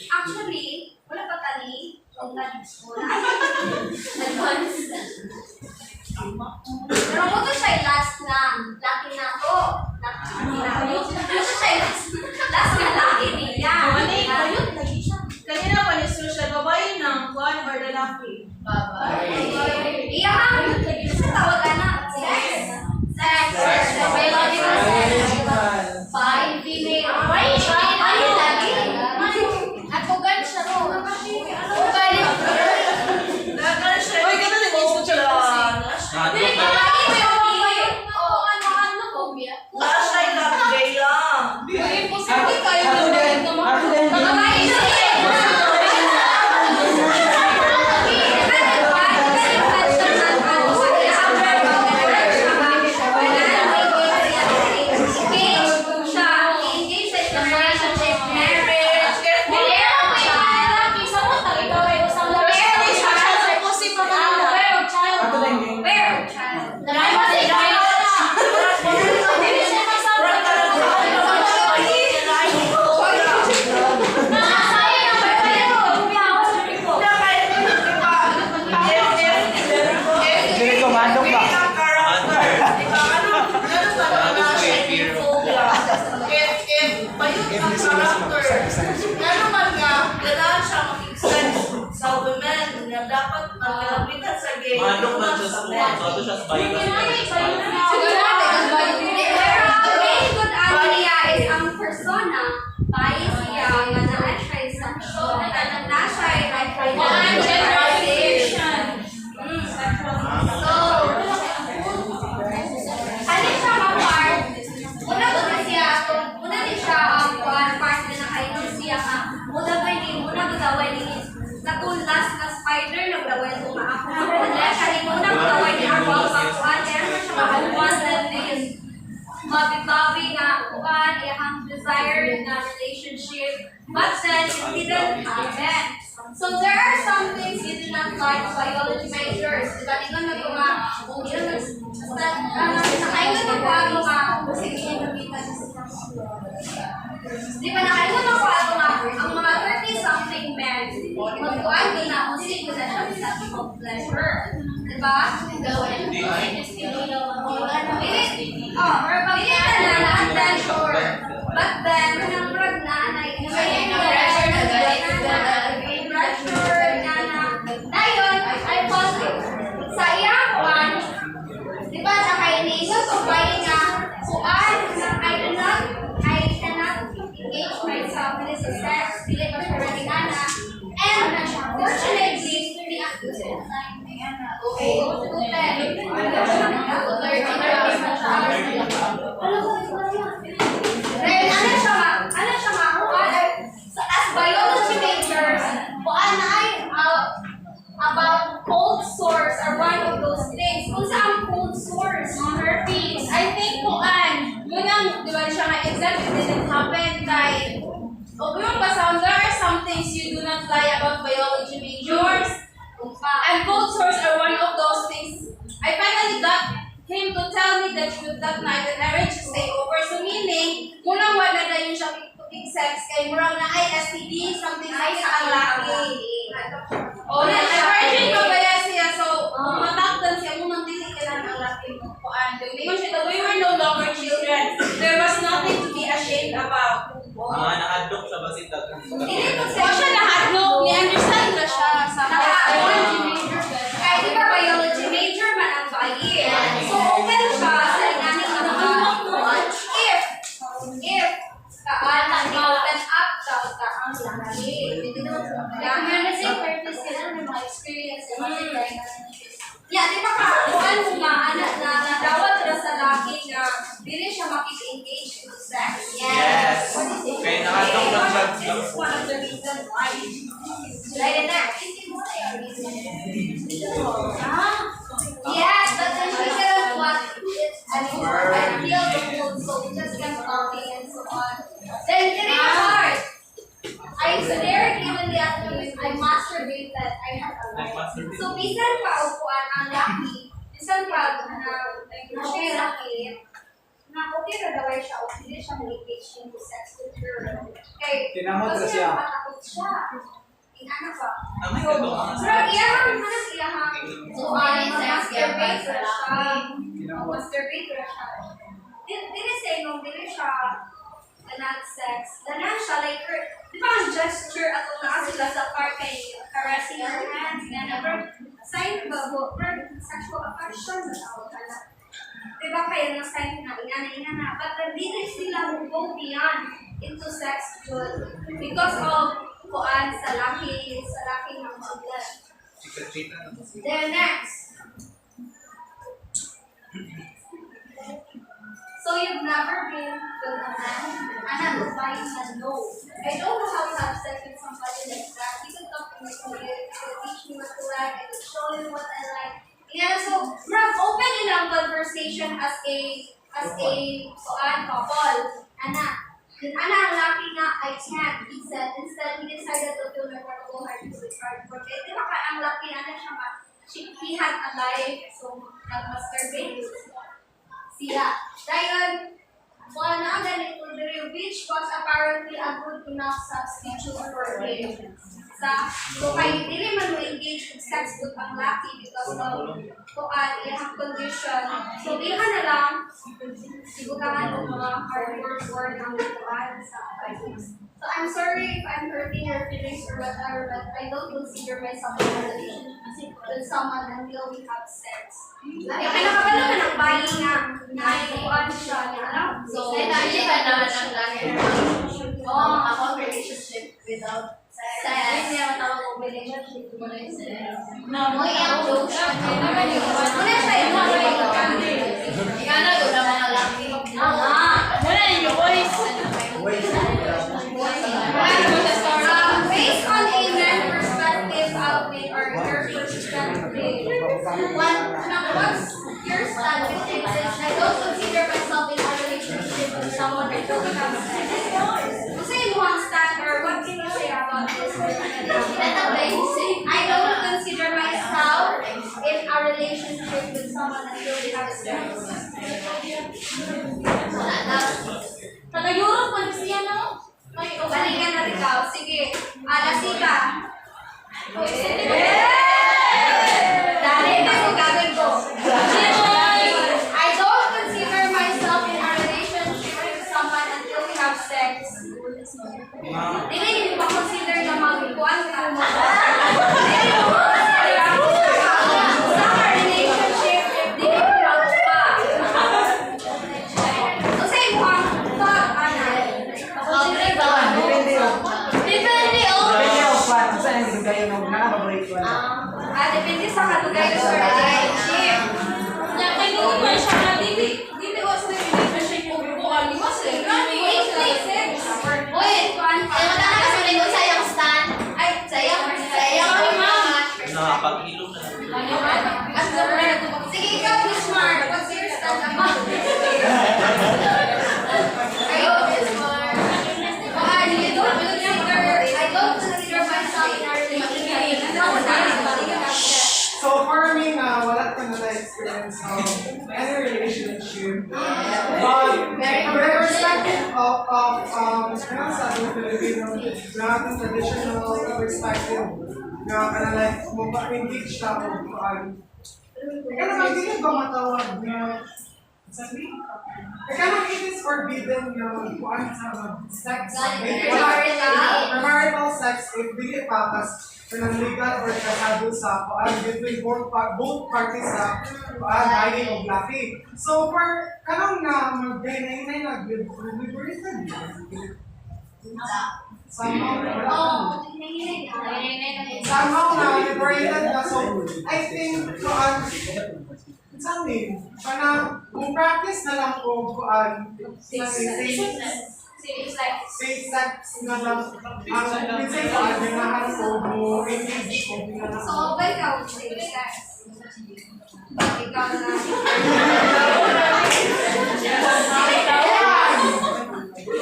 Actually, wala pa tali. Advance. Pero mo to siya last na. Laki na to. Ito siya last na laki niya. Kanina pa ni social babae ng kuan or lalaki? Babae. Iya. Sa tawagan na. Sex. Biological sex. Fine. Female. Why? Lagi. At pugan siya ro. Oy, kana ni mo siya lang. Dili ka lagi may Last night lang, gay lang. Posible kayo. Manok man siya sa mga. So, ito siya sa bayi kasi siya sa bayi. Siguro natin, ang bayo niya. Pero ang main good ano niya is ang persona, bias siya, nga naa siya sa show, na siya ay Generalization. So, ano siya ma-part? Una ko na siya, una din siya ang part na nakainom siya ka. Una ba ni, una ko daway ni, natulas na spider, nagdaway ko nga ako. Una siya ni, una ko daway ni ako ang pakuan, kaya na siya makaluan na din. Mabibawi nga kuan, iyang desired na relationship, but then it didn't happen. So there are some things you do not like biology majors. Diba, tingnan mo yung mga, kung yun, nakaingan mo ako nga, sige, nakita diba, nakaingan ako ako nga, ang mga 30-something men, magkuhan din na, kung sino ko na siya sa of pleasure. Diba? Hindi na na-adventure. But then, nang na, pressure na yun, I was sa iyang one, di ba, nakainisan ko ba yun nga, kuan, I cannot engage myself in this sex, pili pa siya rin ana, and fortunately, okay, ano siya ma, as biology majors, kuan na ay about cold sores are one of those things. Kung saan cold sores? Herpes. I think kuan, yun ang, di ba siya nga exam, it didn't happen kay, o yung basahan, there are some things you do not like about biology majors. And cold sores are one of those things. I finally got him to tell me the truth that night and I arranged to stay over. So meaning, munang wala na yun siya pig sex kay murang na ay STD, something like ang laki. Oh, na virgin pa ba yan siya? So, mataktan siya, munang dili ka lang ang laki mo. Lingon siya, that we were no longer children. There was nothing to be ashamed about. Mga nakadok sa basitag. O siya nahadlok, ni-understand na siya sa biology major. Kaya di ba biology major man ang bayi? So open siya sa inaning if kaan ma-open up daw ka ang laki. Kaya meron siya purpose ka na may mga experience na yeah, di ba kuan mo maanak na nadawat na sa laki na dili siya makik-engage in sex? Yes. Kaya nakadok lang siya. This is one of the reasons why. Right in there. Yes, but then she didn't want it anymore. I feel the mood, so we just kept talking and so on. Then getting hard. So there came in the afternoon, I masturbated. I had a light. So bisan pa upuan ang laki. Bisan pa na siya laki. Na okay na daw siya o hindi siya mag-engage into sex with her. Okay. Tinamot na siya. Matakot siya. Ano pa? Namay ka doon. So, iyahang, so, masturbate na siya. Masturbate na siya. Dili say nung dili siya not sex. Ganun siya, like, di ba ang gesture at kung naa sila sa park kay caressing her hands, never sign ba po, sexual affection na tawag ka na. Di ba kayo na sign na ingana, but dili sila go beyond into sex because of kuan sa laki ng mga. Then next. So you've never been with a man and an advice and no. I don't know how to have sex with somebody like that. You can talk to me, you can teach me what to like, I can show you what I like. Yeah, so we're open in our conversation as a couple. Ana, ang laki nga, I can't, he said. Instead, he decided to feel like a go hard to retard. Porque, di ba ka, ang laki, ano siya nga, he had a life, so, nag-masturbate siya. Dahil, wala na ang ganito, which was apparently a good enough substitute for him. So, kaya dili man mo engage with sex with ang laki because of iyang condition. So, iha na lang, sigutangan ng mga hard work ang kuan sa So I'm sorry if I'm hurting your feelings or whatever, but I don't consider myself in a relationship with someone until we have sex. Ay, nakakalo ka ng bayi nga. Naiwan siya niya, ano? So, hindi ka naman ang lagi ako relationship without sex. Hindi naman tawag ko relationship wala yung sex. Mo yung joke siya. Muna siya yung mga Ikaw na doon ang mga laki. Muna yung voice. based on a man's perspective outlet or your perspective, what's your stand with it is I don't consider myself in a relationship with someone until we have sex. Kasi yung stand or what can you say about this? I don't consider myself in a relationship with someone until we have sex. Taga-Europe, man siya no? Balikan na ikaw. Sige. Lasika. Dali na kung gagawin ko. I don't consider myself in a relationship with someone until we have sex. Hindi ba consider na magkuhan ka mo? Sa relationship, hindi ko lang pa. Kasi mo ang Depende o pa. Saan yung kayo nung nakababalik ko? depende sa kalugay sa relationship. Kaya doon ba siya na dili ko sa relationship ko bukuhan ni mas eh. Wait, Sayang stand. Ay, sayang. Nakapag-ilong na. sige, ikaw, Miss Mark. What's your stand about this? I don't consider myself in a relationship. So for me na wala ka na na-experience of any relationship. But the perspective of ano sa ating Filipino na ating traditional perspective na like mag-engage na ako ikaw naman hindi ba matawag na sabi? Ikaw naman it is forbidden yung kuhaan sa sex. Premarital sex if hindi papas legal or kasado sa kuhaan between both parties sa kuhaan bayi o laki. So for kanang na mag-gainay nag-liberated somehow na liberated na so I think kuhaan sabi, kung practice na lang ko kuhaan safe sex na lang ang minsan kuhaan ganahan ko mo engage ko So, ba ikaw, safe sex? Ikaw na.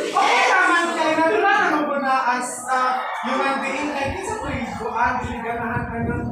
Okay naman kayo, nadula naman ko na as human being, like, isa ko yung kuhaan, ganahan ka ng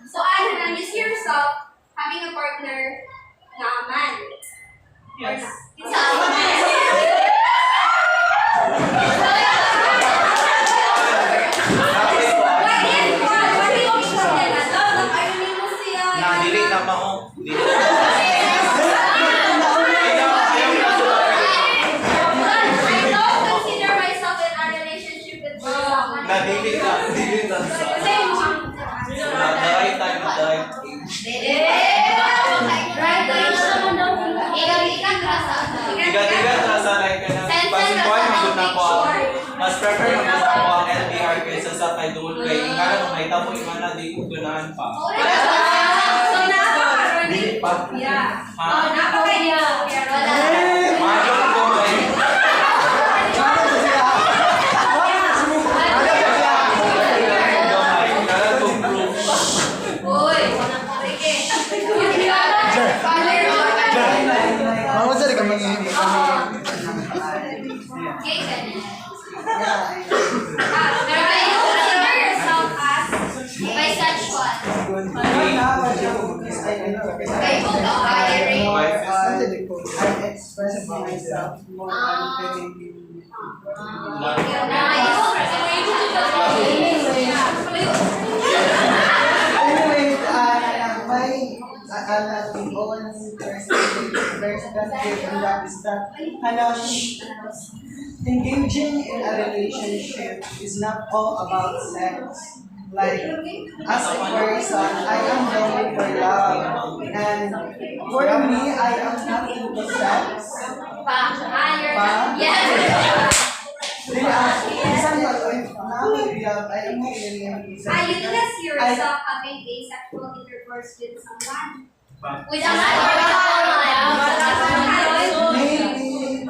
So ano na, you see yourself having a partner na man. Yes. Dili na mao. Dili na sa. At the right time, at the right age. Tiga-tiga rasa like ka na. Pasikuan yung na ko. Mas prefer yung na ko ang LDR kaysa sa kay doon kay ingana kung may tapo ingana di ko ganahan pa. So napaka-running. Dili pa. Yeah. Ha? Napaka-yeah. Mahal ko kay I express myself more unfeeling. Anyway, my own perspective on that is that engaging in a relationship is not all about sex. Like, as a person, I am longing for love. And for me, I am not into sex. Example, if now I am not really into sex. Are you just yourself having asexual intercourse with someone? With a man. Maybe,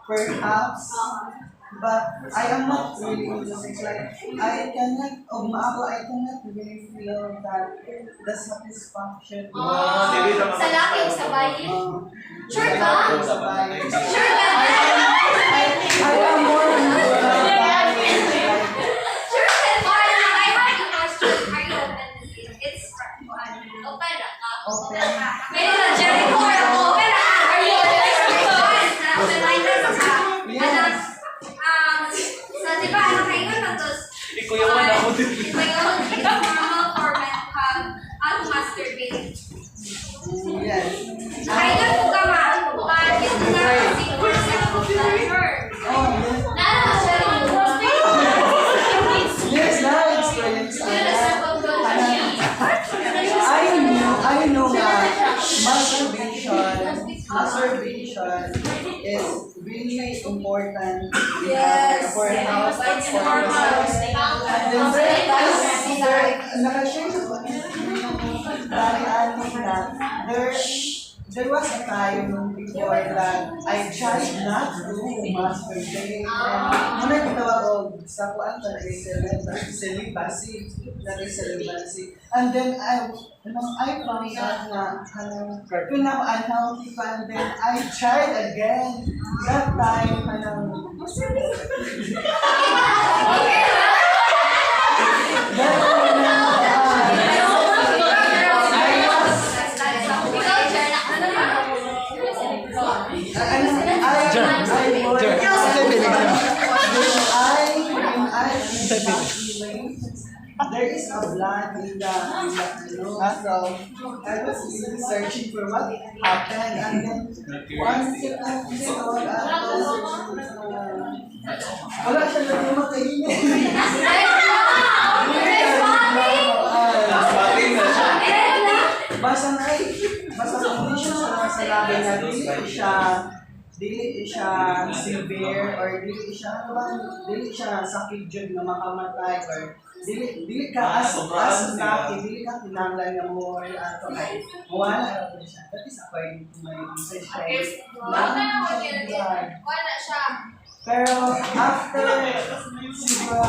perhaps, but I am not really into sex. Like, I cannot really feel that the satisfaction. Sa laking sabay. Sure ka? Sabay. Sure ka? I am more into Sure ka? Or I have to ask you, are you open to this? It's open ka. open. May na Jericho or open ka. Are you open? Open-minded ka. So, di ba, kayo na to? Ikuyawan ako din. Ikuyawan, it's normal for men to masturbate. Yes. Nakaingat po ka ma, but yun na kasi for sexual pleasure. Oh, yes. Yes, now experience. I know that masturbation is really important for health, for ourselves. And then nakashare ko there was a time before that I tried not to masturbate. And muna ginawa ko sa kuan talaga celibacy. And then I found out na kung unhealthy pa, and then I tried again. That time, there is a blood in the muscle. I was really searching for what happened, and then once it wala siya na makainin. Basta hindi siya sa labi na dili siya severe or dili siya sakit jud na makamatay or dili ka as laki, dili ka kinanglan nga mo or ato ay wala ra siya. That is according to my research. Wala siya. Pero after siguro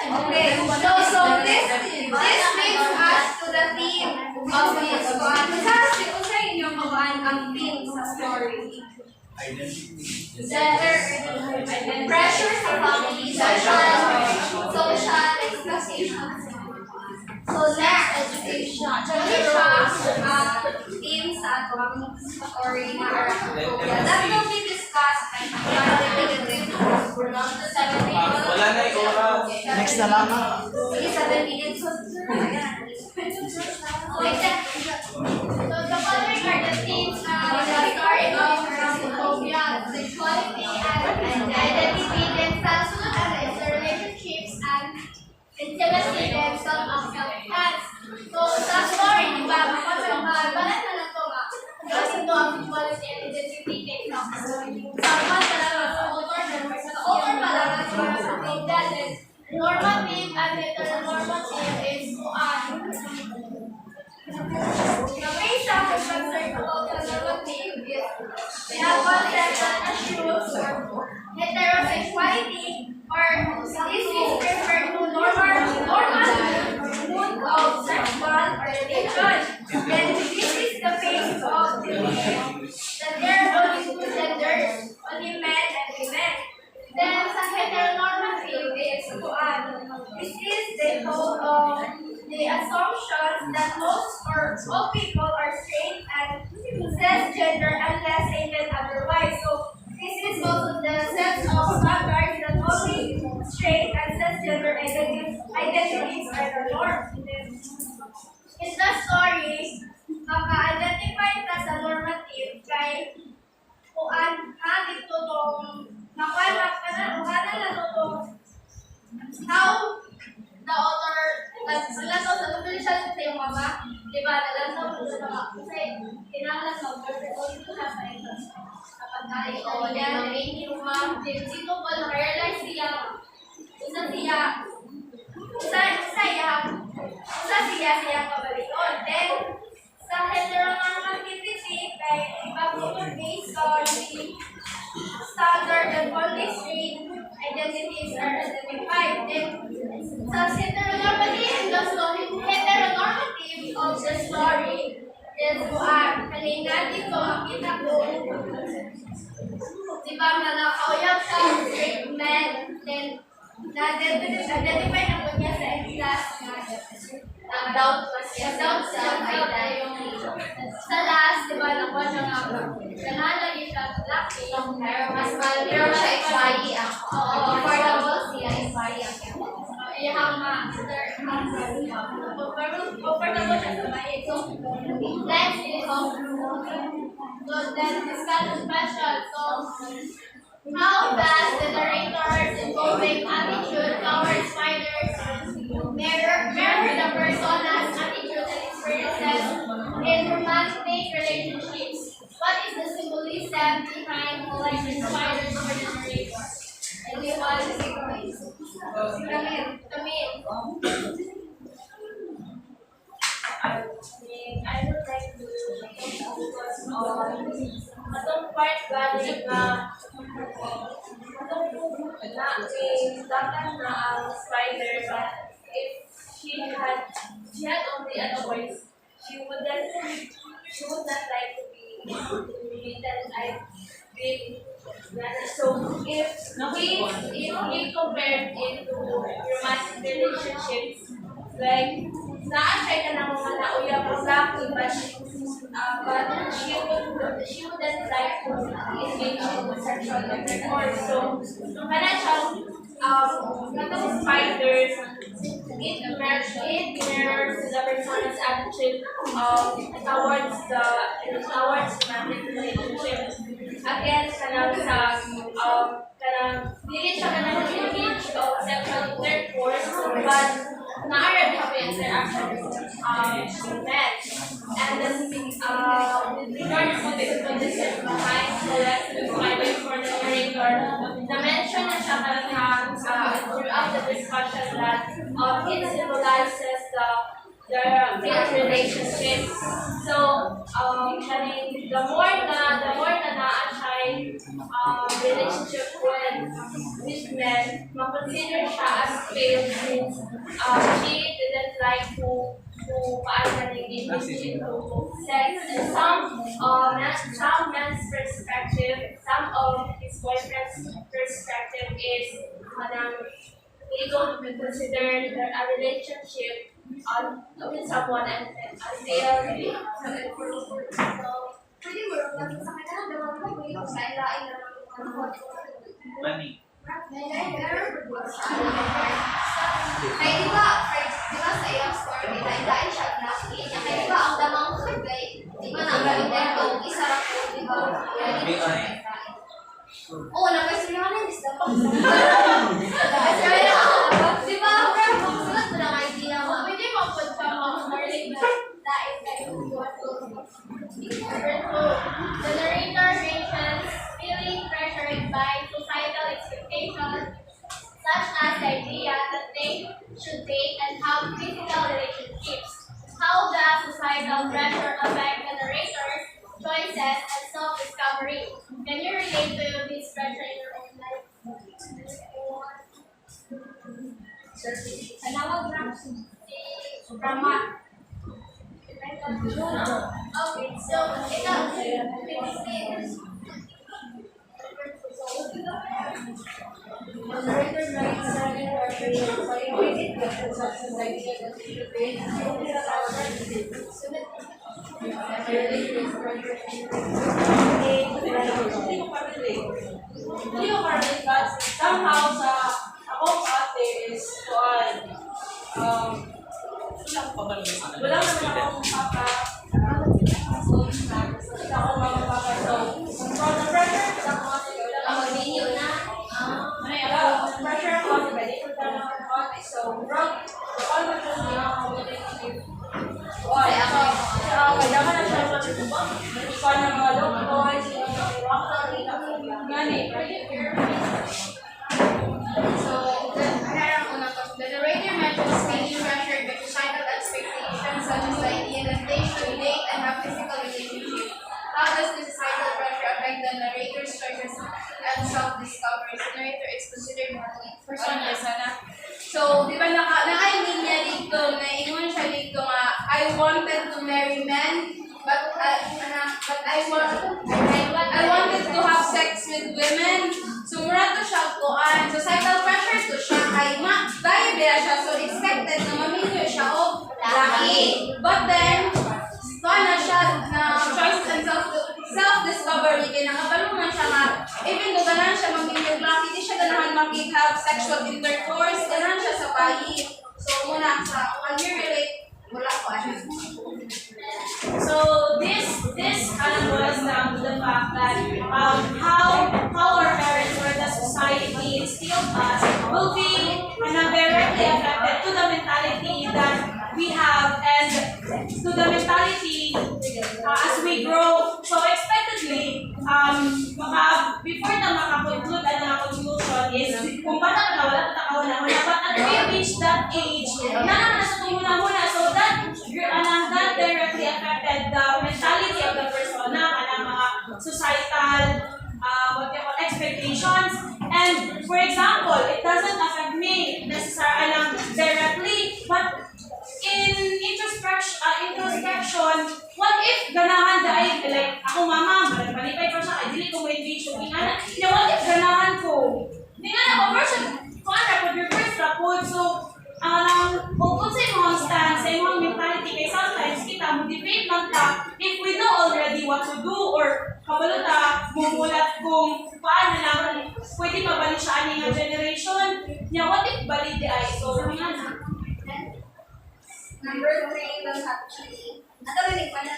Okay, so this brings us to the theme of this one. Kasi kung sa inyo ang theme sa story. Pressure sa family, social expectations. So next, education. Actually siya theme sa atong story na that will be discussed Wala na yung oras. Next na lang. Sige, 7 minutes. So the following are the themes of the story of homophobia, sexuality, and identity, then self-love, and relationships, and intimacy, then self heteronormative is the main topic concerned about the normative is we have one that assures heterosexuality or this is referred to normal mode of sexual orientation. Then this is the basis of the belief that there are only two genders, only men and women. Then sa heteronormative is this is the assumptions that most or all people are straight and cisgender unless stated otherwise. So this is also the set of standards that only straight and cisgender identities are the norm. In the story, maka-identify ka sa normative kay kuan ha dito tong nakuha na tong how the author naglantaw sa publishan sa iyong mama, di ba? Naglantaw sa mga kasi kinahanglan sa dito na sa ito. Kapag tayo niya, yung ma'am, dito po na-realize siya, siya pabalion. Then, sa heteronormativity, kay iba po based on the standard and only straight identities are identified. Then, sa heteronormative of the story is kanina dito makita ko diba na nakauyap sa straight men, then na-identify na po niya sa class na doubt sa identity. Sa last, diba, nakuha siya nga lagi siya laki, pero siya XYE ako. Affordable siya, XYE ako. Iyang comfortable siya sa bahay. So, next is then discussion question. So, how does the narrator's evolving attitude towards spiders mirror the persona's attitude and experiences in romantic relationships? What is the symbolism behind collecting spiders for the narrator? And we want to see I would like to focus on atong part galing na dapat na ang spider, but if she had only a voice, she would not like to be treated like so if we compare it to romantic relationships, like na-try ka ng mga nauyab ang laki, but she wouldn't like to engage in sexual intercourse. So nung katong spiders, it mirrors the person's attitude towards romantic relationships. Again, dili siya kanang engage of sexual intercourse, but naara din ang interaction with men. And then, with regards to the condition behind collective spiders for the narrator, na-mention na siya throughout the discussion that it symbolizes the failed relationship. So, the more na relationship with men, ma-consider siya as failed since she didn't like to engage into sex. And some men's perspective, some of his boyfriend's perspective is they don't consider a relationship with someone and failed. Pwede mo lang sa kanya daw ko yung lain-lain na Monique. Kaya di ba sa iyong story, lain-lain siya laki niya. Kaya di ba ang damang kagay, di ba nang itong isa lang po, di ba? Oo, nagkasirihan na yung isda. Di ba? Pero magsulat mo ng idea mo. Pwede mo pwede pa mga story na lain kayo. The narrator mentions feeling pressured by societal expectations, such as the idea that they should date and and have physical relationships. How does societal pressure affect the narrator's choices and self-discovery? Can you relate to this pressure in your own life? Okay, so Hindi ko ma-relate but somehow sa akong ate is wala naman akong papa. So, wala akong mga papa. So, from the pressure sa akong ate, wala akong video na. Pressure ako sa pwede ko na akong ate. So, bro, all my friends na akong relationship. Why? Kailangan na siya matutubang. Ikaw na mga doktor, sila na gani. So, the narrator mentions being pressured by societal expectations such as the idea that they should date and have physical relationships. How does the societal pressure affect the narrator's choices and self-discovery? The narrator is considered morally personal sana. So, di ba naka-linya dito, naingon siya dito nga, I wanted to marry men, but I wanted to have sex with women. So, mura to siya kuan. Societal pressure to siya kay dahil bila siya. So, expected na maminyo siya o laki. But then, kuan na siya na choice and self-discovery. Kaya nakabalo man siya nga, even though ganahan siya maminyo laki, di siya ganahan makik-have sexual intercourse. Ganahan siya sa bayi. So, muna sa, can you relate? Wala ko So this boils down to the fact that how our parents or the society instilled us will be directly affected to the mentality that we have and to the mentality as we grow. So expectedly, before na makakonclude ang conclusion is kung bata ka na wala ka kauna-una, but at we reach that age, na sa tumuna-muna, so that directly affected the mentality of the person na mga societal expectations. And for example, it doesn't affect me necessarily directly, but in introspection, what if ganahan dahil like ako mama, malipay pa siya, dili ko mo-engage yung ingana. What if ganahan ko? Hindi nga na, version, kung reverse rapod, so kung sa imong stance, sa imong mentality, kay sometimes kita motivate lang ta if we know already what to do or kabalo ta mumulat kung paano lang pwede mabalik siya ani nga generation niya, what if balik di ay so nga na. Number 3, don't have cheating. Natarinig pa na.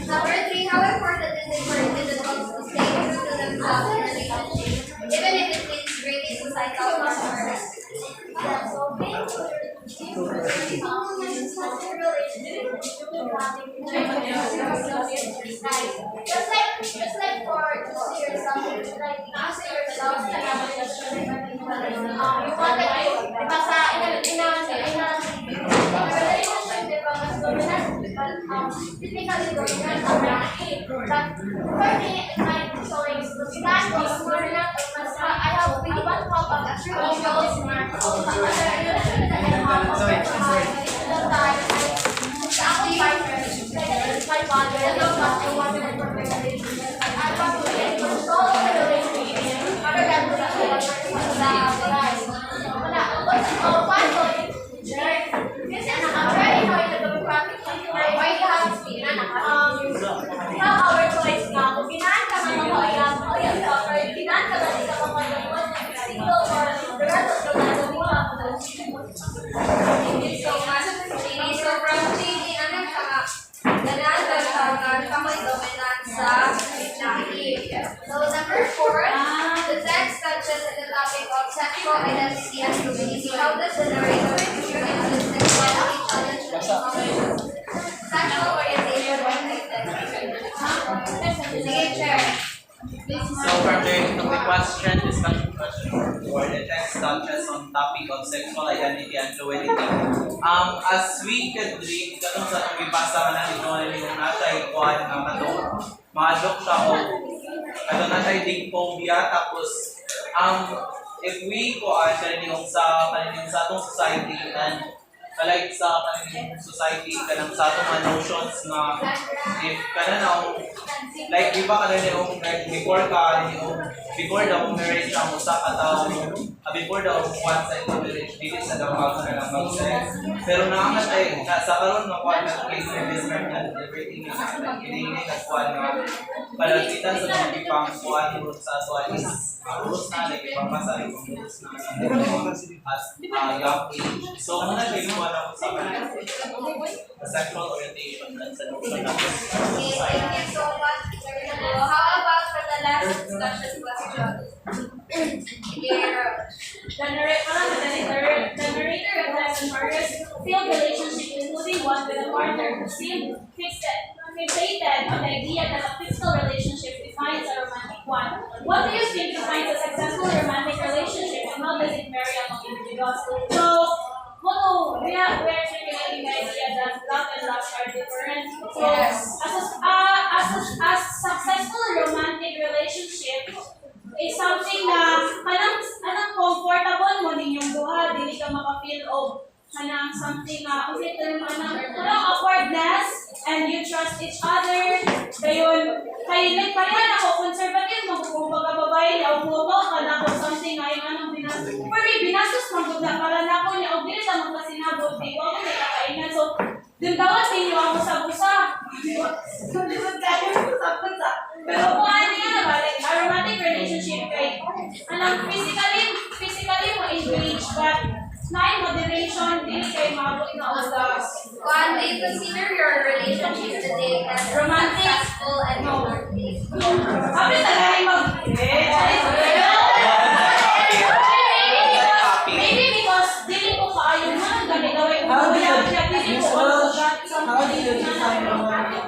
Number 3, how important is it for individuals to stay true to themselves in a relationship, even if it means breaking societal norms? That's okay. Just like for yourself, like ask yourself, you want to basta in a relationship, di ba, mas dominant, typically dominant ang lalaki. But for me, my choice, that is dominant, mas I have really one top of the true goals, my father, I don't want to want to perfect relationship. I want to control the relationship other than to I'm very annoyed at the democratic why you have to be our choice nga kung ginahan ka ng mga or ginahan ka ng isang mga single or the rest of the so from changing ano siya ganahan ka sa may dominant sa laki. So number 4, the text touches the topic of sexual identity and community. How does the narrator introduce the sexuality challenge sexual orientation when Sige, Chair. So from the question, discussion question, or the text touches on topic of sexual identity and fluidity. As we can read, katong sa itong ipasa ka na dito, yung natay kuhan nga katong maadok siya o katong natay phobia, tapos if we kuhan kanina sa atong society and like sa kanina society kanang sa atong mga notions na if kanang like di ba kanina yung like before daw marriage ang usa ka tao before daw one side of marriage dili sa daw mag sex pero naangat sa karon nga kuan na case of different and everything is like kini ka kuan nga palagitan sa mga ibang kuan sa is rules na like ibang masa ibang rules na as young age so muna siya yung kuan ako sa kanila the sexual orientation and sa notion na Okay, thank you so much. How about for the last discussion question? The narrator reflects on Margaret's failed relationship, including one with a partner who seemed fixated on the idea that a physical relationship defines a romantic one. What do you think defines a successful romantic relationship, and how does it vary among individuals? So, we are circulating the idea that love and lust are different. So, as successful romantic relationship is something na kanang comfortable mo ninyong duha, dili ka maka-feel of kanang something na kanang awkwardness and you trust each other. Kayon like pareha ako conservative kung babae o kumabaw ka na kung something na yung anong binastos magbuda para na ako niya o dili ka magkasinabot di ko ako may kakainan so dawat ninyo ako sa busa pero kung ano nga na balik aromatic relationship kay physically mo engage but na moderation dili kay maabot na oras. Juan, do you consider your relationship today as Romantic? successful and romantic? Sabi talaga maybe because dili ko kaayo man gani gawin ko How do kaya you dili ko define romantic?